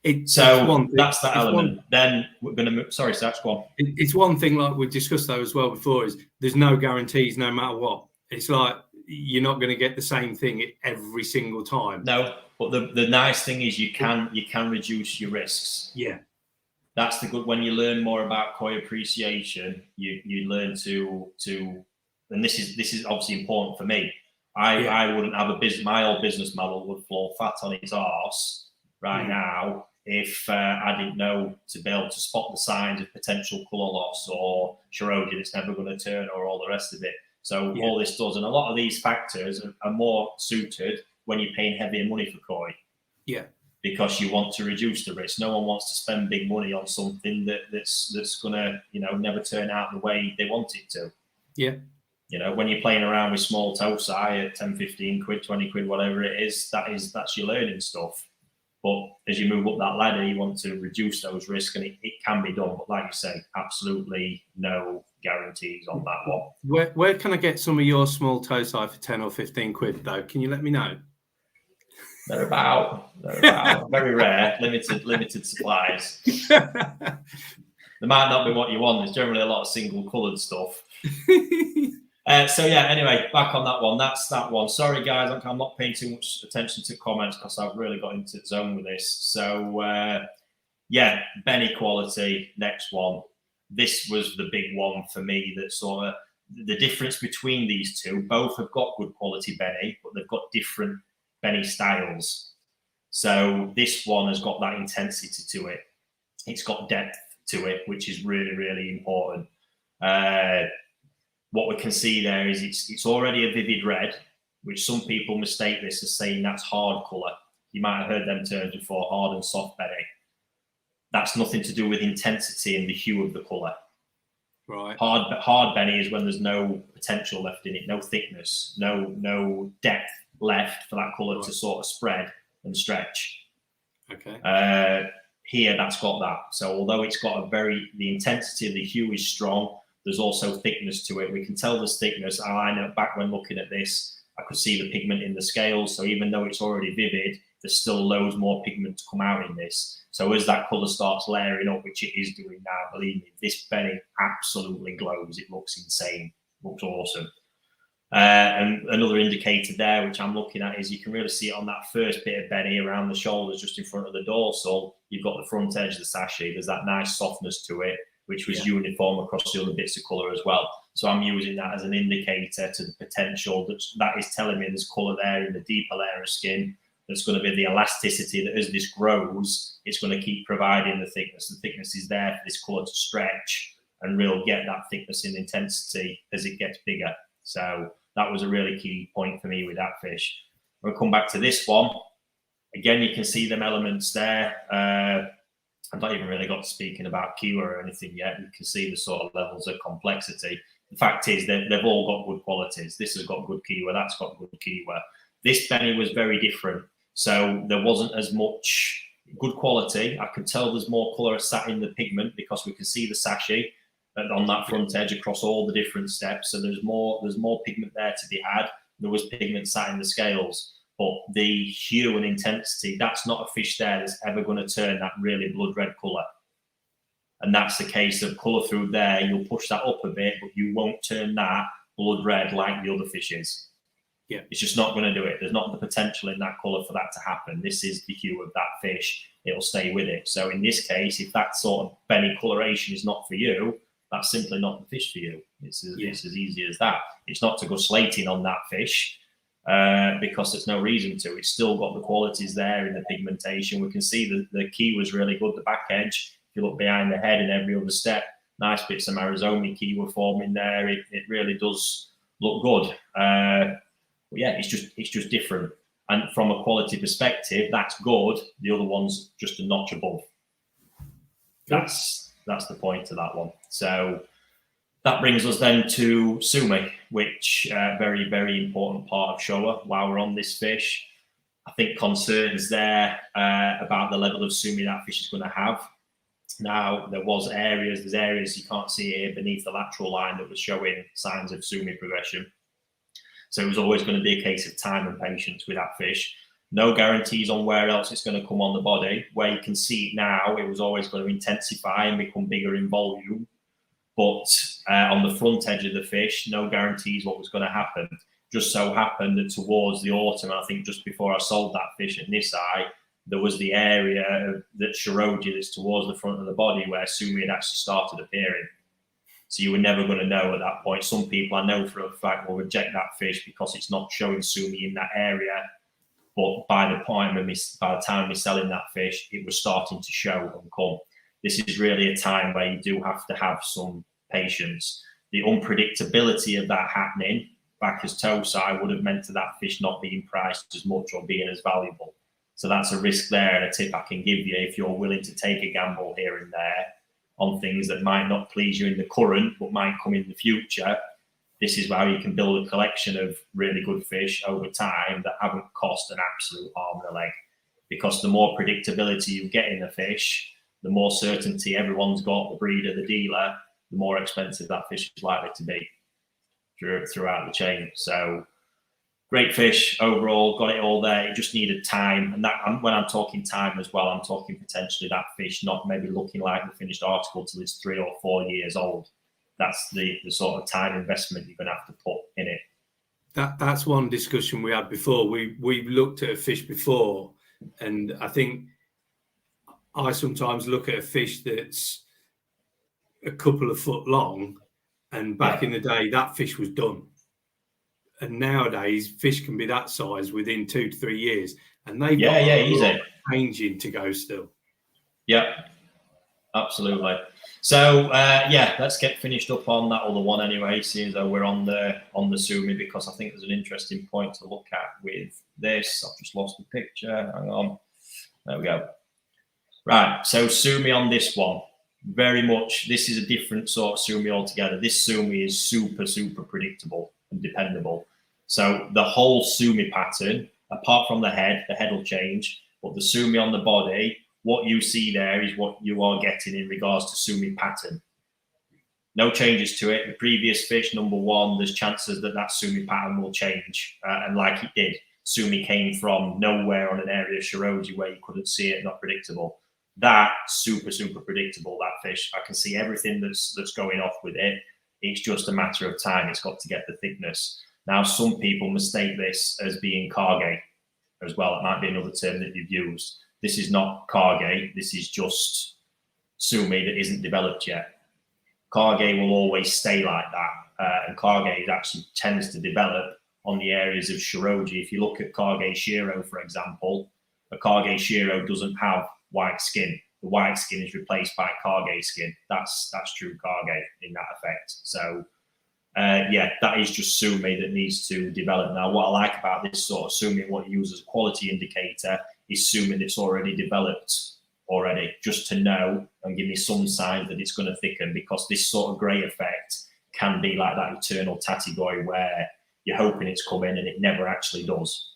That's that element. Then we're going to move. Sorry, Satch, go on. It's one thing, like we've discussed though as well before, is there's no guarantees no matter what. It's like you're not going to get the same thing every single time. No, but the nice thing is you can reduce your risks. Yeah. That's the good. When you learn more about koi appreciation, you learn to. And this is obviously important for me. I wouldn't have a business. My old business model would fall fat on its arse right now if I didn't know to be able to spot the signs of potential colour loss or Shiroji that's never going to turn or all the rest of it. So all this does, and a lot of these factors are more suited when you're paying heavier money for koi. Yeah. Because you want to reduce the risk. No one wants to spend big money on something that's going to never turn out the way they want it to. Yeah. You know, when you're playing around with small tosai at 10, 15 quid, 20 quid, whatever it is, that's your learning stuff. But as you move up that ladder, you want to reduce those risks, and it can be done. But like you say, absolutely no guarantees on that one. Where can I get some of your small tosai for 10 or 15 quid, though? Can you let me know? They're about very rare, limited supplies. They might not be what you want. There's generally a lot of single coloured stuff. So yeah, anyway, back on that one. That's that one. Sorry guys, I'm not paying too much attention to comments because I've really got into the zone with this. So yeah, Benny quality, next one. This was the big one for me, that sort of the difference between these two. Both have got good quality Benny, but they've got different Benny styles. So this one has got that intensity to it. It's got depth to it, which is really, really important. What we can see there is it's already a vivid red, which some people mistake this as saying that's hard colour. You might have heard them terms before, hard and soft Benny. That's nothing to do with intensity and the hue of the colour. Right. Hard Benny is when there's no potential left in it, no thickness, no depth left for that colour to sort of spread and stretch. Okay. Here, that's got that. So although it's got the intensity of the hue is strong, there's also thickness to it. We can tell there's thickness. I know back when looking at this, I could see the pigment in the scales. So even though it's already vivid, there's still loads more pigment to come out in this. So as that colour starts layering up, which it is doing now, believe me, this Benny absolutely glows. It looks insane. Looks awesome. And another indicator there, which I'm looking at, is you can really see it on that first bit of Benny around the shoulders, just in front of the dorsal. You've got the front edge of the sachet. There's that nice softness to it, which was uniform across the other bits of colour as well. So I'm using that as an indicator to the potential that is telling me there's colour there in the deeper layer of skin. There's going to be the elasticity that as this grows, it's going to keep providing the thickness. The thickness is there for this colour to stretch and really get that thickness and intensity as it gets bigger. So that was a really key point for me with that fish. We'll come back to this one. Again, you can see them elements there. I've not even really got to speaking about Kiwa or anything yet. You can see the sort of levels of complexity. The fact is that they've all got good qualities. This has got good Kiwa, that's got good Kiwa. This Benny was very different. So there wasn't as much good quality. I could tell there's more colour sat in the pigment because we can see the sachet on that front edge across all the different steps. So there's more pigment there to be had. There was pigment sat in the scales. But the hue and intensity, that's not a fish there that's ever going to turn that really blood red colour. And that's the case of colour through there. You'll push that up a bit, but you won't turn that blood red like the other fish is. Yeah. It's just not going to do it. There's not the potential in that colour for that to happen. This is the hue of that fish. It'll stay with it. So in this case, if that sort of Benny coloration is not for you, that's simply not the fish for you. It's as easy as that. It's not to go slating on that fish because there's no reason to. It's still got the qualities there in the pigmentation. We can see the key was really good, the back edge. If you look behind the head and every other step, nice bits of Marizomi key were forming there. It really does look good. But yeah, it's just different. And from a quality perspective, that's good. The other one's just a notch above. That's the point to that one. So that brings us then to Sumi, which very, very important part of Showa. While we're on this fish, I think concerns there about the level of Sumi that fish is going to have. Now, there's areas you can't see here beneath the lateral line that was showing signs of Sumi progression. So it was always going to be a case of time and patience with that fish. No guarantees on where else it's going to come on the body. Where you can see it now, it was always going to intensify and become bigger in volume. But on the front edge of the fish, no guarantees what was going to happen. Just so happened that towards the autumn, I think just before I sold that fish in this eye, there was the area that Shiroji that's towards the front of the body where Sumi had actually started appearing. So you were never going to know at that point. Some people I know for a fact will reject that fish because it's not showing Sumi in that area. But by the time we're selling that fish, it was starting to show and come. This is really a time where you do have to have some patience. The unpredictability of that happening back as Tosai would have meant to that fish not being priced as much or being as valuable. So that's a risk there and a tip I can give you if you're willing to take a gamble here and there on things that might not please you in the current but might come in the future. This is how you can build a collection of really good fish over time that haven't cost an absolute arm and a leg. Because the more predictability you get in a fish, the more certainty everyone's got, the breeder, the dealer, the more expensive that fish is likely to be throughout the chain. So great fish overall, got it all there. It just needed time. And that, when I'm talking time as well, I'm talking potentially that fish not maybe looking like the finished article till it's 3 or 4 years old. That's the sort of time investment you're going to have to put in it. That's one discussion we had before. We looked at a fish before, and I think I sometimes look at a fish that's a couple of foot long, and back in the day, that fish was done. And nowadays, fish can be that size within 2 to 3 years, and they've got easy changing to go still. Yeah, absolutely. So let's get finished up on that other one anyway. Seeing as though we're on the Sumi, because I think there's an interesting point to look at with this. I've just lost the picture. Hang on. There we go. Right. So Sumi on this one, very much. This is a different sort of Sumi altogether. This Sumi is super, super predictable and dependable. So the whole Sumi pattern, apart from the head will change, but the Sumi on the body, what you see there is what you are getting in regards to Sumi pattern. No changes to it. The previous fish, number one, there's chances that Sumi pattern will change. And like it did, Sumi came from nowhere on an area of Shiroji where you couldn't see it, not predictable. That super, super predictable, that fish. I can see everything that's going off with it. It's just a matter of time. It's got to get the thickness. Now, some people mistake this as being Kage as well. It might be another term that you've used. This is not Kage. This is just Sumi that isn't developed yet. Kage will always stay like that. And Kage actually tends to develop on the areas of Shiroji. If you look at Kage Shiro, for example, a Kage Shiro doesn't have white skin. The white skin is replaced by Kage skin. That's true Kage in that effect. So, that is just Sumi that needs to develop. Now, what I like about this sort of Sumi, what you use as a quality indicator, is Sumi that's already developed already, just to know and give me some sign that it's going to thicken, because this sort of grey effect can be like that eternal tatigoi where you're hoping it's coming and it never actually does,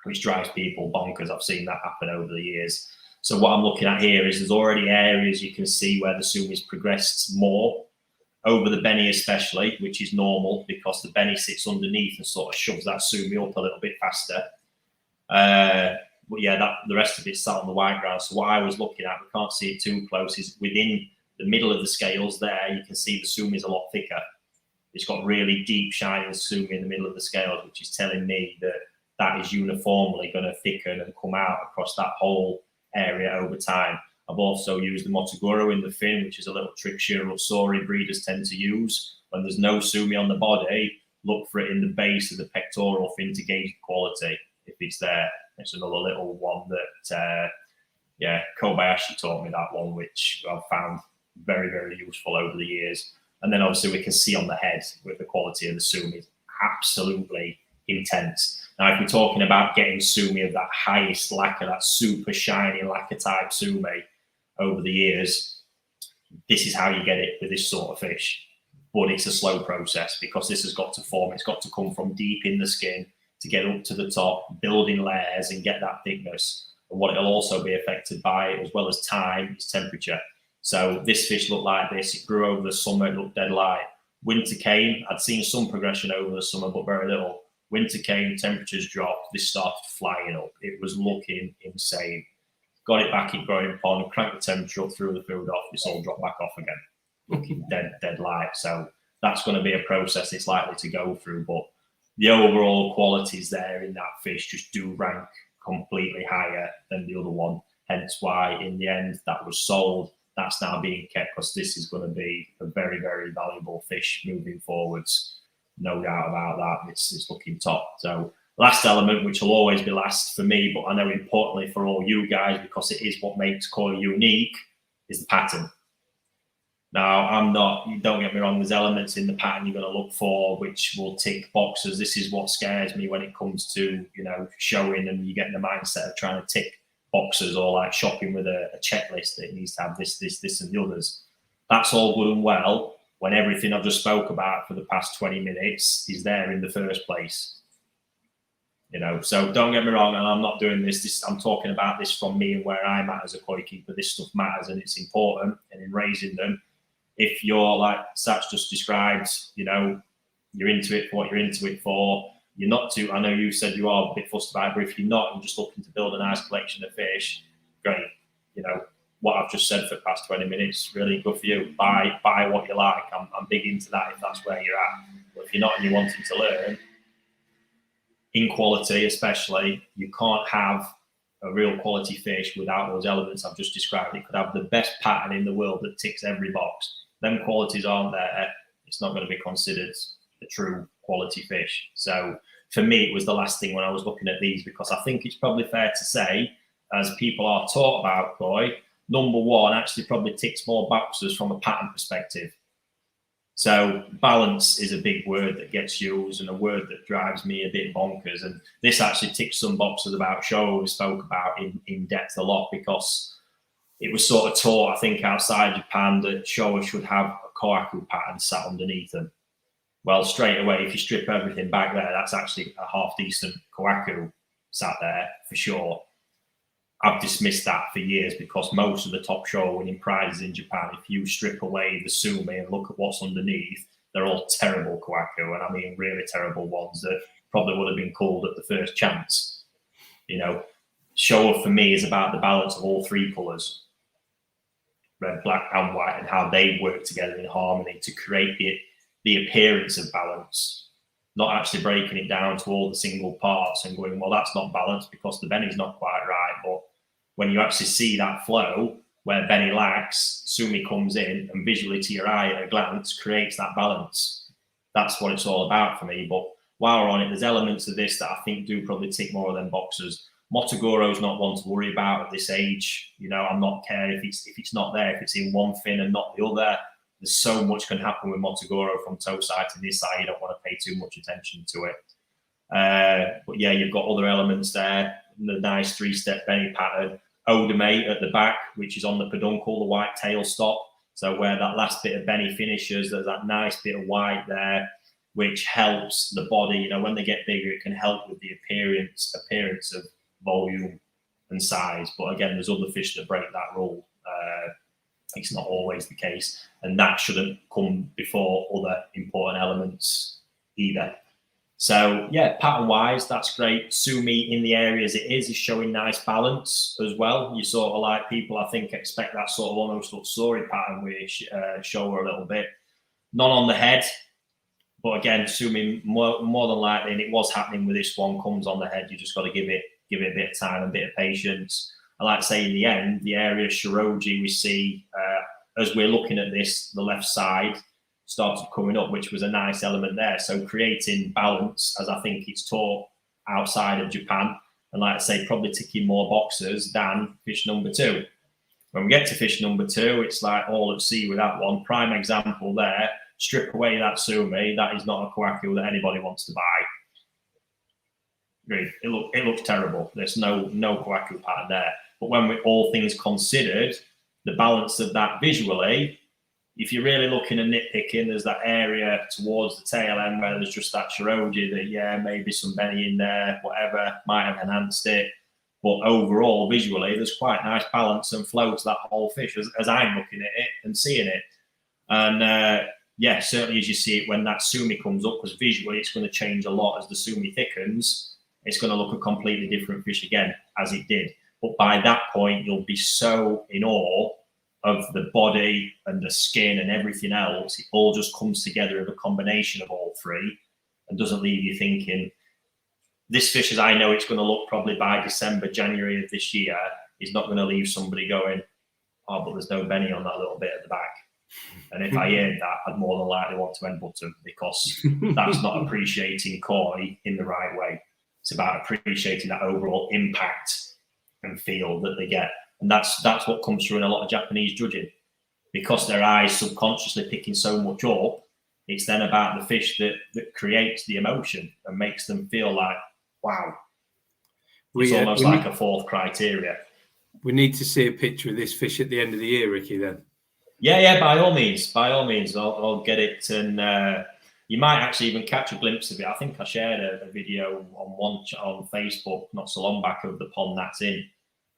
which drives people bonkers. I've seen that happen over the years. So what I'm looking at here is there's already areas you can see where the Sumi's progressed more over the Benny especially, which is normal because the Benny sits underneath and sort of shoves that Sumi up a little bit faster. But yeah, the rest of it's sat on the white ground. So what I was looking at, we can't see it too close, is within the middle of the scales there, you can see the Sumi is a lot thicker. It's got really deep shining Sumi in the middle of the scales, which is telling me that that is uniformly going to thicken and come out across that whole area over time. I've also used the Motogoro in the fin, which is a little trick Shirosori breeders tend to use. When there's no Sumi on the body, look for it in the base of the pectoral fin to gauge quality. If it's there, it's another little one that, Kobayashi taught me that one, which I've found very, very useful over the years. And then obviously we can see on the head with the quality of the Sumi, absolutely intense. Now, if we're talking about getting Sumi of that highest lacquer, that super shiny lacquer type Sumi over the years, this is how you get it with this sort of fish. But it's a slow process because this has got to form. It's got to come from deep in the skin to get up to the top, building layers and get that thickness. And what it'll also be affected by, as well as time, is temperature. So this fish looked like this. It grew over the summer. It looked dead light. Winter came. I'd seen some progression over the summer, but very little. Winter came, temperatures dropped. This started flying up. It was looking insane. Got it back in growing pond, cranked the temperature up, threw the food off. It's all dropped back off again. Looking dead light. So that's going to be a process it's likely to go through. But the overall qualities there in that fish just do rank completely higher than the other one. Hence why, in the end, that was sold. That's now being kept because this is going to be a very, very valuable fish moving forwards. No doubt about that. It's looking top. So last element, which will always be last for me, but I know importantly for all you guys, because it is what makes Koi unique, is the pattern. Now, don't get me wrong, there's elements in the pattern you're going to look for which will tick boxes. This is what scares me when it comes to, showing and you get in the mindset of trying to tick boxes, or like shopping with a checklist that needs to have this, and the others. That's all good and well when everything I've just spoke about for the past 20 minutes is there in the first place. So don't get me wrong, and I'm not doing this. I'm talking about this from me and where I'm at as a koi keeper. This stuff matters and it's important, and in raising them, if you're like Satch just described, you're into it for what you're into it for. You're not too, I know you said you are a bit fussed about it, but if you're not, you're just looking to build a nice collection of fish, great. What I've just said for the past 20 minutes, really good for you. Buy what you like. I'm big into that if that's where you're at. But if you're not and you're wanting to learn, in quality especially, you can't have a real quality fish without those elements I've just described. It could have the best pattern in the world that ticks every box. Them qualities aren't there, it's not going to be considered a true quality fish. So for me, it was the last thing when I was looking at these, because I think it's probably fair to say, as people are taught about koi, number one actually probably ticks more boxes from a pattern perspective. So balance is a big word that gets used and a word that drives me a bit bonkers. And this actually ticks some boxes about Showa we spoke about in depth a lot, because it was sort of taught, I think, outside Japan that Showa should have a kohaku pattern sat underneath them. Well, straight away, if you strip everything back there, that's actually a half decent kohaku sat there for sure. I've dismissed that for years because most of the top Showa winning prizes in Japan, if you strip away the Sumi and look at what's underneath, they're all terrible kohaku, and I mean really terrible ones that probably would have been called at the first chance. Showa for me is about the balance of all three colours, red, black and white, and how they work together in harmony to create the appearance of balance, not actually breaking it down to all the single parts and going, well, that's not balanced because the Benny's not quite right. But when you actually see that flow where Benny lacks, Sumi comes in and visually to your eye at a glance creates that balance. That's what it's all about for me. But while we're on it, there's elements of this that I think do probably tick more of them boxes. Motogoro's not one to worry about at this age. I'm not care if it's not there, if it's in one fin and not the other. There's so much can happen with Motogoro from toe side to this side. You don't want to pay too much attention to it. But yeah, you've got other elements there. The nice 3-step Benny pattern. Odame at the back, which is on the peduncle, the white tail stop. So where that last bit of Benny finishes, there's that nice bit of white there, which helps the body. When they get bigger, it can help with the appearance of volume and size. But again, there's other fish that break that rule. It's not always the case, and that shouldn't come before other important elements either. So yeah, pattern wise, that's great. Sumi in the areas it is showing nice balance as well. You sort of like people, I think, expect that sort of almost Luxori pattern with Showa a little bit. None on the head. But again, Sumi, more than likely, and it was happening with this one, comes on the head. You just got to give it a bit of time and a bit of patience. And like I say, in the end, the area Shiroji we see as we're looking at this, the left side started coming up, which was a nice element there. So creating balance, as I think it's taught outside of Japan, and like I say, probably ticking more boxes than fish number 2. When we get to fish number 2, it's like all at sea with that one. Prime example there. Strip away that Sumi, that is not a coacu that anybody wants to buy. It looks terrible. There's no coacu pattern there. But when we all things considered, the balance of that visually, if you're really looking at nitpicking, there's that area towards the tail end where there's just that Shiroji that, yeah, maybe some Benny in there, whatever, might have enhanced it. But overall, visually, there's quite nice balance and flow to that whole fish as I'm looking at it and seeing it. And yeah, certainly as you see it when that Sumi comes up, because visually it's going to change a lot as the Sumi thickens. It's going to look a completely different fish again, as it did. But by that point, you'll be so in awe of the body and the skin and everything else. It all just comes together as a combination of all three and doesn't leave you thinking, this fish, as I know it's going to look probably by December, January of this year, is not going to leave somebody going, oh, but there's no Benny on that little bit at the back. And if I heard that, I'd more than likely want to end bottom, because that's not appreciating koi in the right way. It's about appreciating that overall impact and feel that they get. And that's what comes through in a lot of Japanese judging. Because their eyes subconsciously picking so much up, it's then about the fish that creates the emotion and makes them feel like, wow. It's almost like a fourth criteria. We need to see a picture of this fish at the end of the year, Ricky, then. Yeah, by all means, I'll get it, and you might actually even catch a glimpse of it. I think I shared a video on Facebook not so long back of the pond that's in.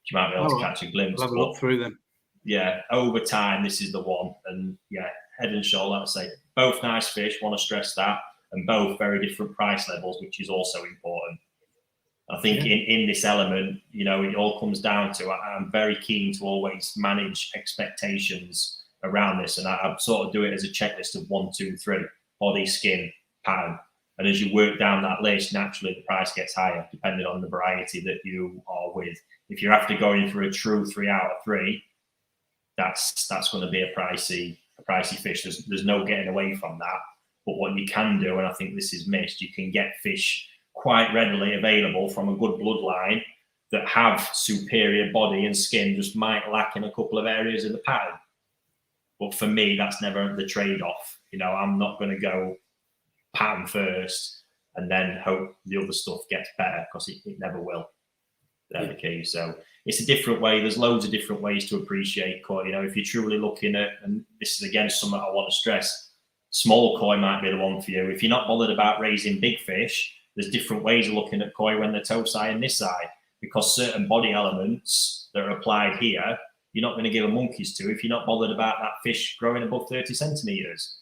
You might be able to catch a glimpse. I'll have a look through them. Yeah, over time, this is the one, and yeah, head and shoulder. I'd say both nice fish. Want to stress that, and both very different price levels, which is also important. I think in this element, you know, it all comes down to I'm very keen to always manage expectations around this, and I sort of do it as a checklist of 1, 2, 3: body, skin, pattern. And as you work down that list, naturally the price gets higher depending on the variety that you are with. If you're after going for a true 3 out of 3, that's going to be a pricey fish. There's no getting away from that. But what you can do, and I think this is missed, you can get fish quite readily available from a good bloodline that have superior body and skin, just might lack in a couple of areas of the pattern. But for me, that's never the trade-off. You know, I'm not going to go pattern first and then hope the other stuff gets better, because it never will. They're the key. So it's a different way. There's loads of different ways to appreciate koi. You know, if you're truly looking at, and this is again something I want to stress, small koi might be the one for you. If you're not bothered about raising big fish, there's different ways of looking at koi when they're toe side and this side, because certain body elements that are applied here, you're not going to give a monkeys to if you're not bothered about that fish growing above 30 centimetres.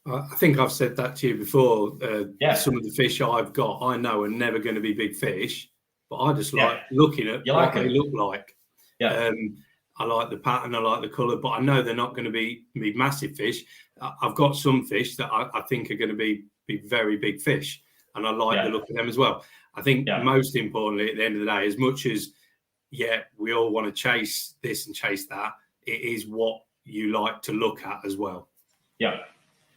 I think I've said that to you before. Some of the fish I've got, I know are never going to be big fish, but I just like looking at what they look like. Yeah. I like the pattern, I like the colour, but I know they're not going to be massive fish. I've got some fish that I think are going to be very big fish, and I like the look of them as well. I think most importantly, at the end of the day, as much as we all want to chase this and chase that, it is what you like to look at as well. Yeah.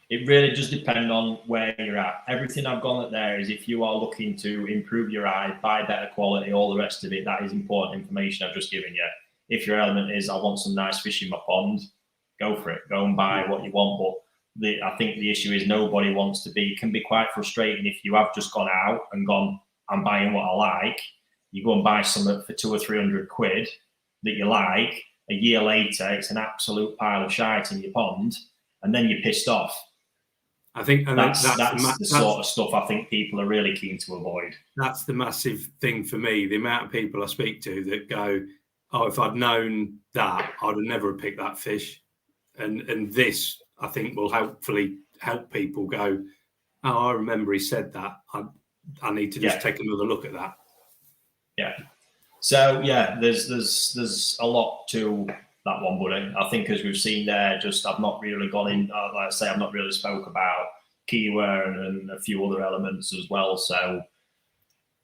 It really does depend on where you're at. Everything I've gone at there is if you are looking to improve your eye, buy better quality, all the rest of it, that is important information I've just given you. If your element is, I want some nice fish in my pond, go for it. Go and buy what you want. But I think the issue is nobody wants to be, can be quite frustrating if you have just gone out and gone, I'm buying what I like. You go and buy something for 200 or 300 quid that you like. A year later, it's an absolute pile of shite in your pond, and then you're pissed off. I think that's the sort of stuff I think people are really keen to avoid. That's the massive thing for me. The amount of people I speak to that go, oh, if I'd known that, I'd have never picked that fish. And this, I think, will hopefully help people go, oh, I remember he said that. I need to just take another look at that. Yeah. So, there's a lot to that one, buddy. I think as we've seen there, I've not really gone in, like I say, I've not really spoke about keyware and a few other elements as well. So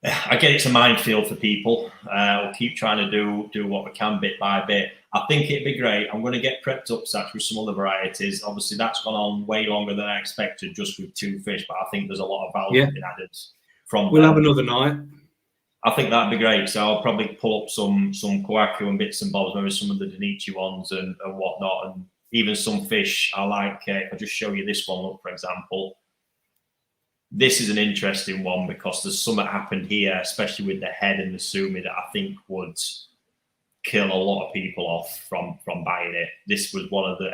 I get it's a minefield for people. We'll keep trying to do what we can bit by bit. I think it'd be great. I'm going to get prepped up, Satch, with some other varieties. Obviously, that's gone on way longer than I expected just with 2 fish, but I think there's a lot of value being added from We'll them. have another night. I think that'd be great. So I'll probably pull up some Kwaku and bits and bobs, maybe some of the Danichi ones and whatnot, and even some fish I like. If I just show you this one, look, for example. This is an interesting one because there's something happened here, especially with the head and the Sumi, that I think would kill a lot of people off from buying it. This was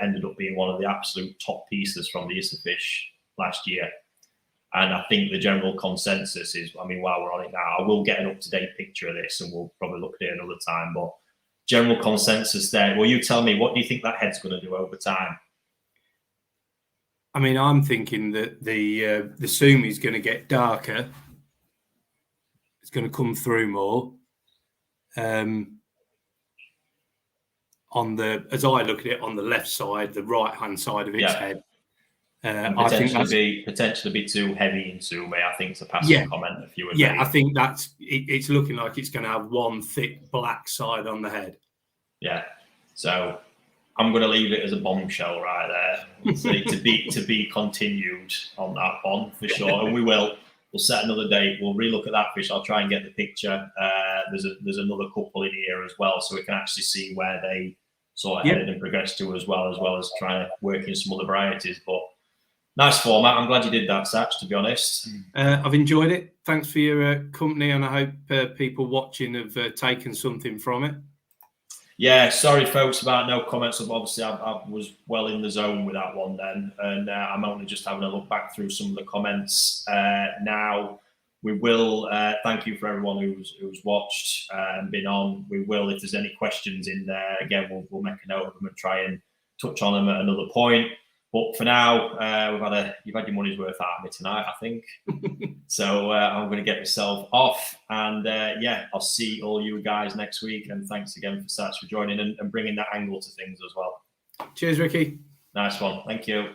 ended up being one of the absolute top pieces from the Issa fish last year. And I think the general consensus is, I mean, while we're on it now, I will get an up-to-date picture of this and we'll probably look at it another time. But general consensus there. Well, you tell me, what do you think that head's going to do over time? I mean, I'm thinking that the Sumi is going to get darker. It's going to come through more. As I look at it, on the left side, the right-hand side of its head. I think that's potentially be too heavy in Sumi. I think to pass a comment if you would. Yeah, I think it's looking like it's going to have one thick black side on the head. Yeah. So I'm going to leave it as a bombshell right there. So to be continued on that one for sure, and we'll set another date. We'll relook at that fish. I'll try and get the picture. There's another couple in here as well, so we can actually see where they sort of headed and progressed to as well as trying to work in some other varieties. But nice format. I'm glad you did that, Satch, to be honest. I've enjoyed it. Thanks for your company, and I hope people watching have taken something from it. Yeah, sorry, folks, about no comments. Obviously, I was well in the zone with that one then, and I'm only just having a look back through some of the comments now. We will thank you for everyone who's watched and been on. We will, if there's any questions in there, again, we'll make a note of them and try and touch on them at another point. But for now, you've had your money's worth out of me tonight, I think. So I'm going to get myself off. And I'll see all you guys next week. And thanks again for Satch for joining and bringing that angle to things as well. Cheers, Ricky. Nice one. Thank you.